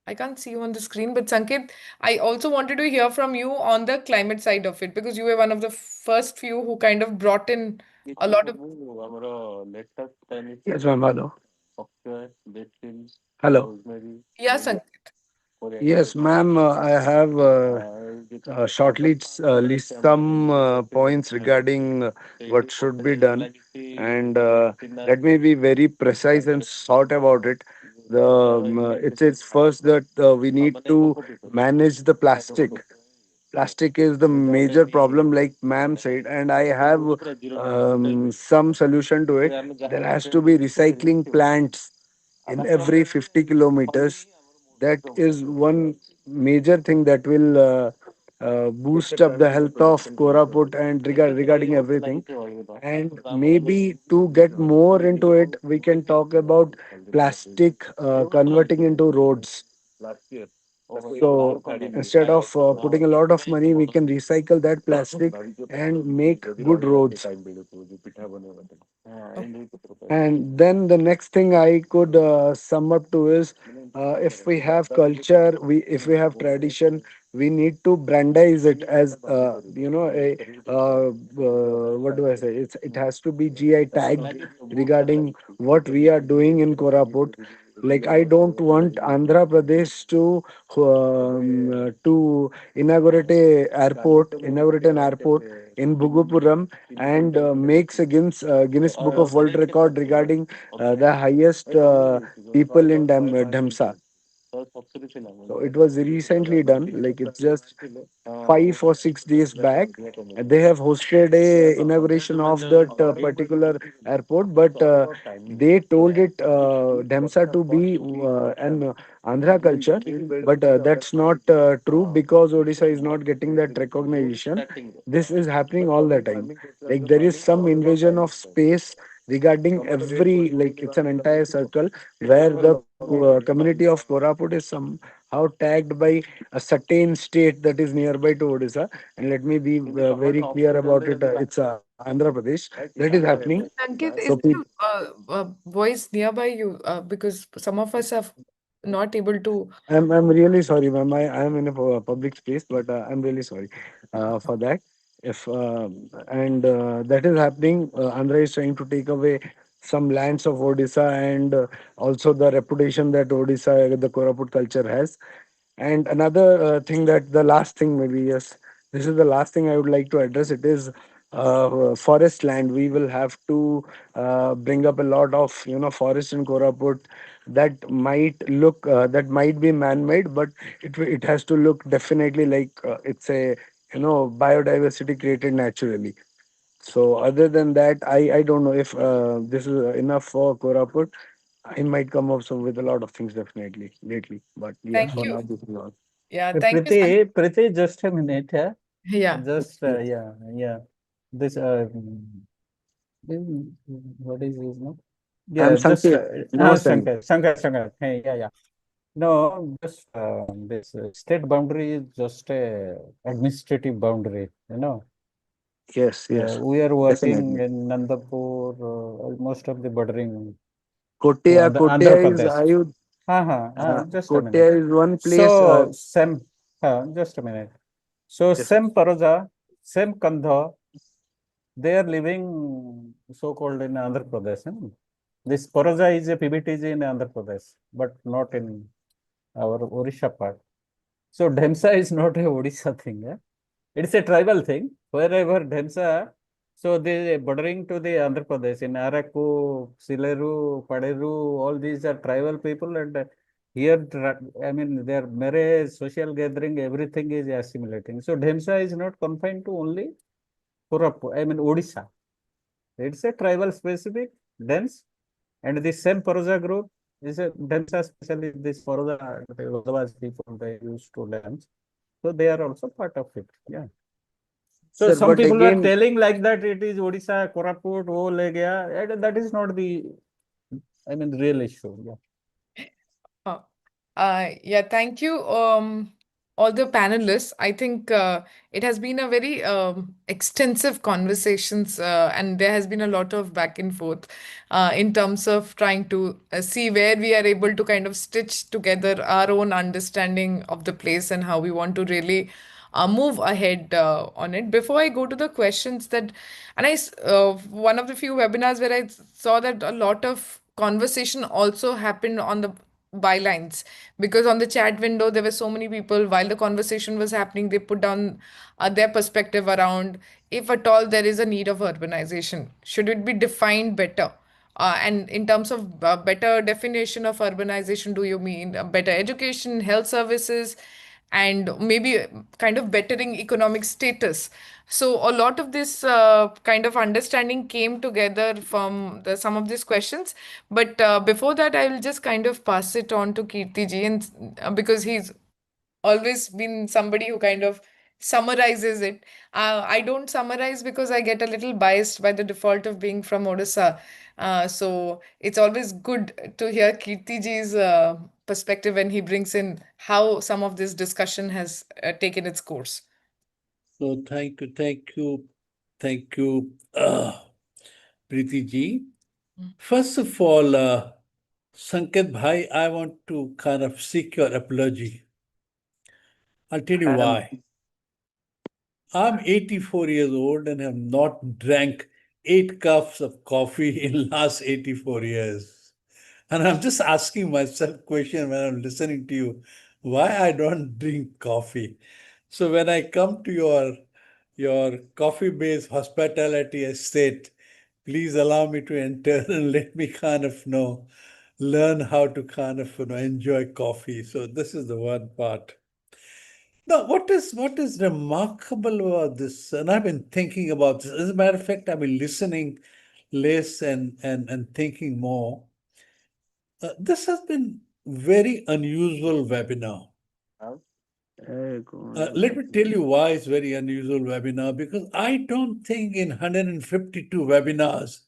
I can't see you on the screen, but Sanket, I also wanted to hear from you on the climate side of it, because you were one of the first few who kind of brought in a lot of. Yes, ma'am. Hello. Hello. Yeah, Sanket. Yes, ma'am. I have shortly list some points regarding what should be done, and let me be very precise and short about it. It's first that we need to manage the plastic. Plastic is the major problem, like ma'am said, and I have some solution to it. There has to be recycling plants in every 50 kilometers. That is one major thing that will boost up the health of Koraput and regarding everything. And maybe to get more into it, we can talk about plastic converting into roads. So instead of putting a lot of money, we can recycle that plastic and make good roads. And then the next thing I could sum up to is, if we have culture, we if we have tradition, we need to brandize it as a what do I say? It has to be GI tagged regarding what we are doing in Koraput. Like I don't want Andhra Pradesh to inaugurate an airport in Bhugupuram and makes a Guinness Book of World Record regarding the highest people in Dhamsa. So it was recently done, like it's just 5 or 6 days back. They have hosted a inauguration of that particular airport, but they told it Dhamsa to be an Andhra culture, but that's not true because Odisha is not getting that recognition. This is happening all the time. Like there is some invasion of space regarding every, like it's an entire circle where the community of Koraput is somehow tagged by a certain state that is nearby to Odisha. And let me be very clear about it. It's Andhra Pradesh that is happening. Sanket, So is there a voice nearby you? Because some of us are not able to. I'm really sorry, ma'am. I am in a public space, but I'm really sorry for that. If and that is happening, Andhra is trying to take away some lands of Odisha and also the reputation that Odisha, the Koraput culture has. And another thing that the last thing maybe yes, this is the last thing I would like to address. It is forest land. We will have to bring up a lot of forest in Koraput that might be man-made, but it has to look definitely like it's a biodiversity created naturally. So other than that, I don't know if this is enough for Koraput. I might come up with a lot of things definitely lately, but yeah, Thank for you. now this is all. Yeah, Hey, thank you, Sanket. Preeti, just a minute. Yeah, Yeah. just Yes. yeah. This what is his name? I'm Yeah, just Sanket. No sense. Sanket. Hey, yeah. No, just this state boundary is just a administrative boundary. Yes, yes, We are working definitely. in Nandapur, most of the bordering to Kotea Andhra is Pradesh. Ayud. Just a minute. Kotea is one place. So, same, just a minute. So, Yes, sir. same Paraja, same Kandha, they are living so-called in Andhra Pradesh. This Paraja is a PBTG in Andhra Pradesh, but not in our Odisha part. So, Dhemsa is not a Odisha thing. It's a tribal thing. Wherever Dhemsa, so they bordering to the Andhra Pradesh in Araku, Sileru, Paderu, all these are tribal people, and here, I mean, their marriage, social gathering, everything is assimilating. So Dhemsa is not confined to only Koraput, I mean Odisha. It's a tribal specific dance, and the same Poroja group is a Dhemsa, especially this Poroja, the Odavas people they used to dance. So they are also part of it. Yeah. So Sir, some but people were again, telling like that it is Odisha, Koraput, oh, le gaya. That is not the, I mean, real issue. Yeah. Uh, yeah, thank you, all the panelists. I think it has been a very extensive conversations, and there has been a lot of back and forth in terms of trying to see where we are able to kind of stitch together our own understanding of the place and how we want to really move ahead on it. Before I go to the questions that, and one of the few webinars where I saw that a lot of conversation also happened on the bylines, because on the chat window there were so many people while the conversation was happening, they put down their perspective around if at all there is a need of urbanization, should it be defined better, and in terms of better definition of urbanization, do you mean better education, health services, and maybe kind of bettering economic status? So a lot of this kind of understanding came together from some of these questions. But before that, I will just kind of pass it on to Kirti ji, and because he's always been somebody who kind of summarizes it. I don't summarize because I get a little biased by the default of being from Odisha. So it's always good to hear Kirti ji's perspective when he brings in how some of this discussion has taken its course. So thank you, Preeti ji. First of all, Sanket Bhai, I want to kind of seek your apology I'll tell you And why. I'm 84 years old and have not drank 8 cups of coffee in last 84 years. And I'm just asking myself question when I'm listening to you, why I don't drink coffee. So when I come to your coffee-based hospitality estate, please allow me to enter and let me kind of learn how to kind of enjoy coffee. So this is the one part. Now, what is remarkable about this, and I've been thinking about this. As a matter of fact, I've been listening less and thinking more. This has been very unusual webinar. Let me tell you why it's very unusual webinar, because I don't think in 152 webinars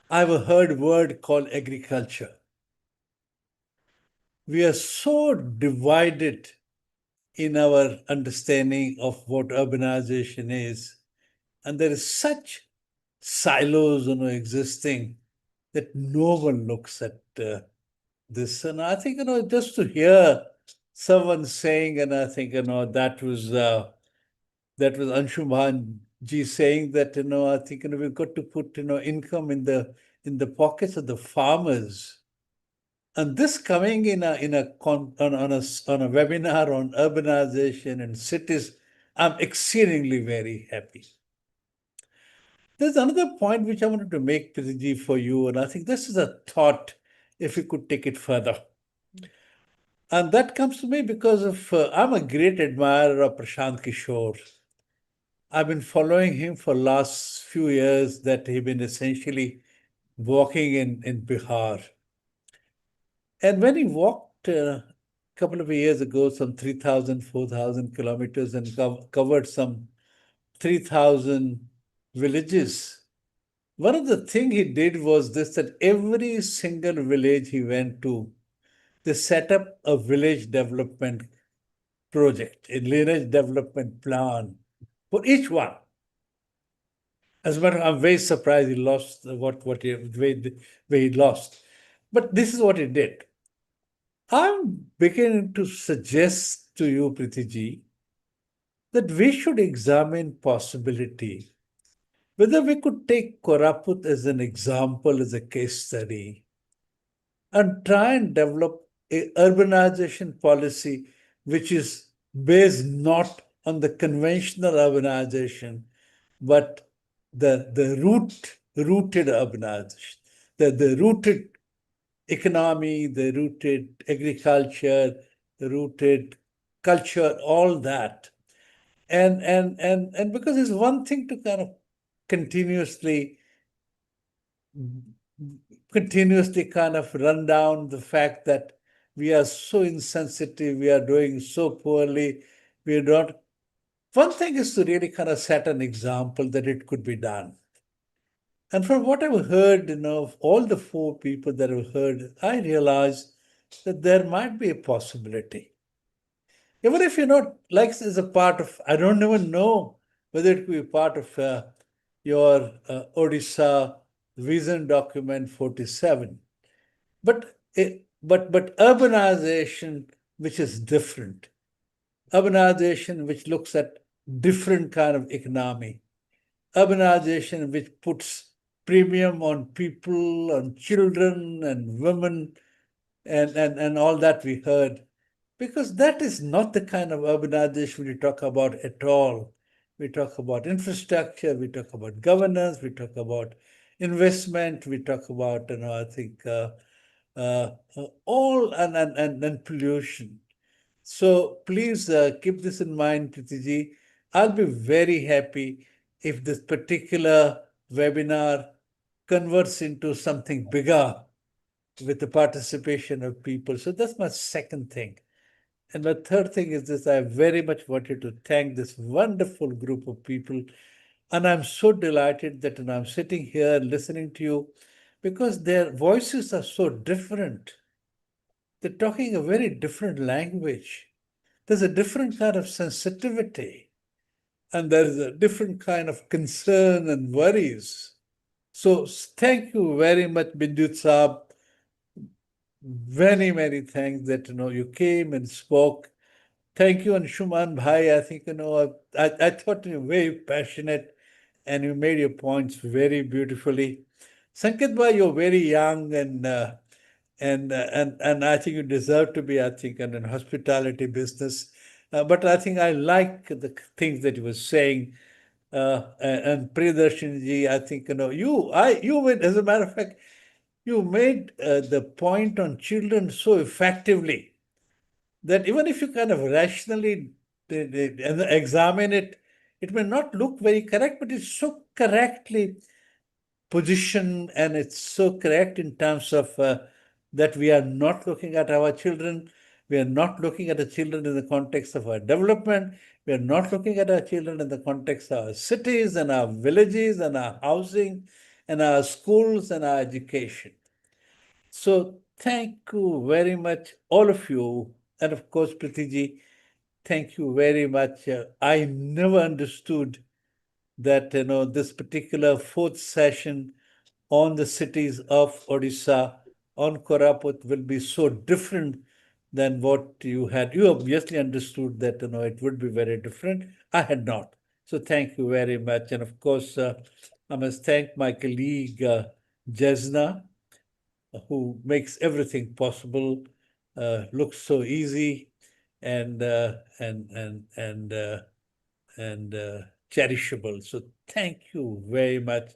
I've heard a word called agriculture. We are so divided in our understanding of what urbanization is, and there is such silos existing that no one looks at this. And I think just to hear someone saying, and I think that was Anshuman ji saying that I think we've got to put income in the pockets of the farmers. And this coming on a webinar on urbanization and cities, I'm exceedingly very happy. There's another point which I wanted to make, Preeti, for you, and I think this is a thought, if you could take it further. And that comes to me because I'm a great admirer of Prashant Kishore. I've been following him for last few years that he's been essentially walking in Bihar. And when he walked a couple of years ago, some 3,000, 4,000 kilometers and covered some 3,000 villages, one of the things he did was this, that every single village he went to, they set up a village development project, a village development plan for each one. As a matter of fact, I'm very surprised he lost where he lost. But this is what he did. I'm beginning to suggest to you, Preeti ji, that we should examine possibility whether we could take Koraput as an example, as a case study, and try and develop a urbanization policy which is based not on the conventional urbanization, but the rooted urbanization, the rooted economy, the rooted agriculture, the rooted culture, all that. And because it's one thing to kind of continuously kind of run down the fact that we are so insensitive, we are doing so poorly, we are not. One thing is to really kind of set an example that it could be done. And from what I've heard, of all the 4 people that I've heard, I realized that there might be a possibility. Even if you're not, like as a part of, I don't even know whether it could be part of your Odisha Vision Document 47. But urbanization, which is different, urbanization which looks at different kind of economy, urbanization which puts premium on people, on children and women, and all that we heard, because that is not the kind of urbanization we talk about at all. We talk about infrastructure, we talk about governance, we talk about investment, we talk about, I think, all and pollution. So please keep this in mind, Preeti ji. I'll be very happy if this particular webinar converts into something bigger with the participation of people. So that's my second thing. And my third thing is this: I very much wanted to thank this wonderful group of people. And I'm so delighted that I'm sitting here listening to you, because their voices are so different. They're talking a very different language. There's a different kind of sensitivity, and there is a different kind of concern and worries. So thank you very much, Bidyut Saab. Many, many thanks that you came and spoke Thank you, Anshuman Bhai. I think, I thought you were very passionate and you made your points very beautifully. Sanket Bhai, you're very young and I think you deserve to be, I think, in a hospitality business. But I think I like the things that you were saying. And Priyadarsini ji, I think, as a matter of fact, you made the point on children so effectively that even if you kind of rationally examine it, it may not look very correct, but it's so correctly positioned and it's so correct in terms of that we are not looking at our children. We are not looking at the children in the context of our development. We are not looking at our children in the context of our cities and our villages and our housing and our schools and our education. So thank you very much, all of you. And of course, Preeti ji, thank you very much. I never understood that, this particular fourth session on the cities of Odisha, on Koraput will be so different than what you had. You obviously understood that, it would be very different. I had not. So thank you very much. And of course, I must thank my colleague, Jesna, who makes everything possible, looks so easy and cherishable. So thank you very much.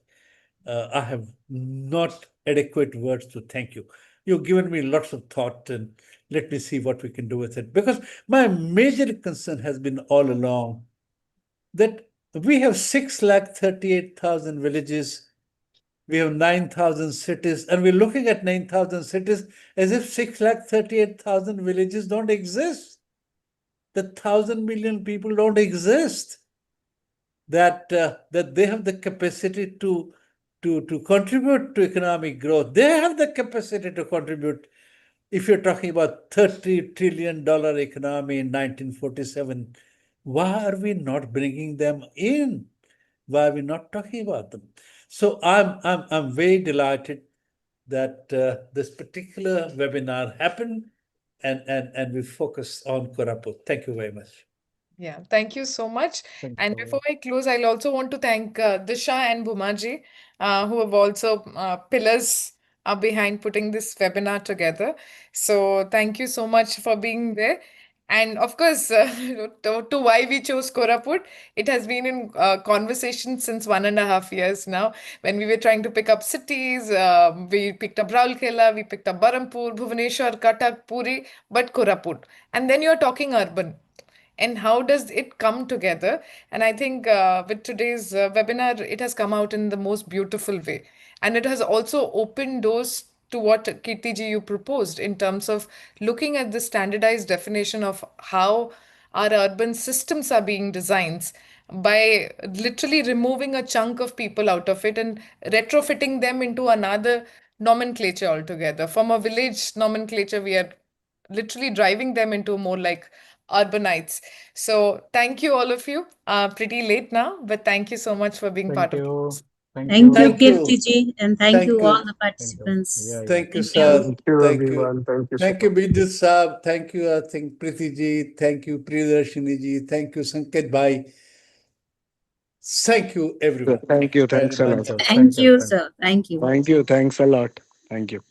I have not adequate words to thank you. You've given me lots of thought, and let me see what we can do with it. Because my major concern has been all along that we have 638,000 villages, we have 9,000 cities, and we're looking at 9,000 cities as if 638,000 villages don't exist. The 1,000 million people don't exist. That they have the capacity to contribute to economic growth. They have the capacity to contribute. If you're talking about $30 trillion economy in 1947, why are we not bringing them in? Why are we not talking about them? So I'm very delighted that this particular webinar happened and we focus on Koraput. Thank you very much. Yeah, thank you so much. Thank And you. before I close, I'll also want to thank Disha and Bhumaji, who have also pillars behind putting this webinar together. So thank you so much for being there. And of course, to why we chose Koraput, it has been in conversation since 1.5 years now. When we were trying to pick up cities, we picked up Raulkela, we picked up Barampur, Bhubaneswar, Cuttack, Puri, but Koraput. And then you're talking urban, and how does it come together? And I think with today's webinar, it has come out in the most beautiful way, and it has also opened doors to what Kirti ji you proposed in terms of looking at the standardized definition of how our urban systems are being designed, by literally removing a chunk of people out of it and retrofitting them into another nomenclature altogether. From a village nomenclature, we are literally driving them into more like urbanites. So thank you, all of you. Pretty late now, but thank you so much for being Thank part of you. this. Thank Thank you, Thank you. you. Kirti ji, and thank Thank you all you. the Thank you. participants. Yeah, Thank you, Thank you. sir. Thank you, Thank you. everyone. Thank you so Thank you, much. Bidyut Saab. Thank you, I think, Preeti ji. Thank you, Priyadarshini ji. Thank you, Sanket Bhai. Thank you, everyone. Thank you. Thanks a Very lot. much. Thank you. Thank Thank you. you, Thank you. sir. Thank you. Thank you. Thanks a lot. Thank you.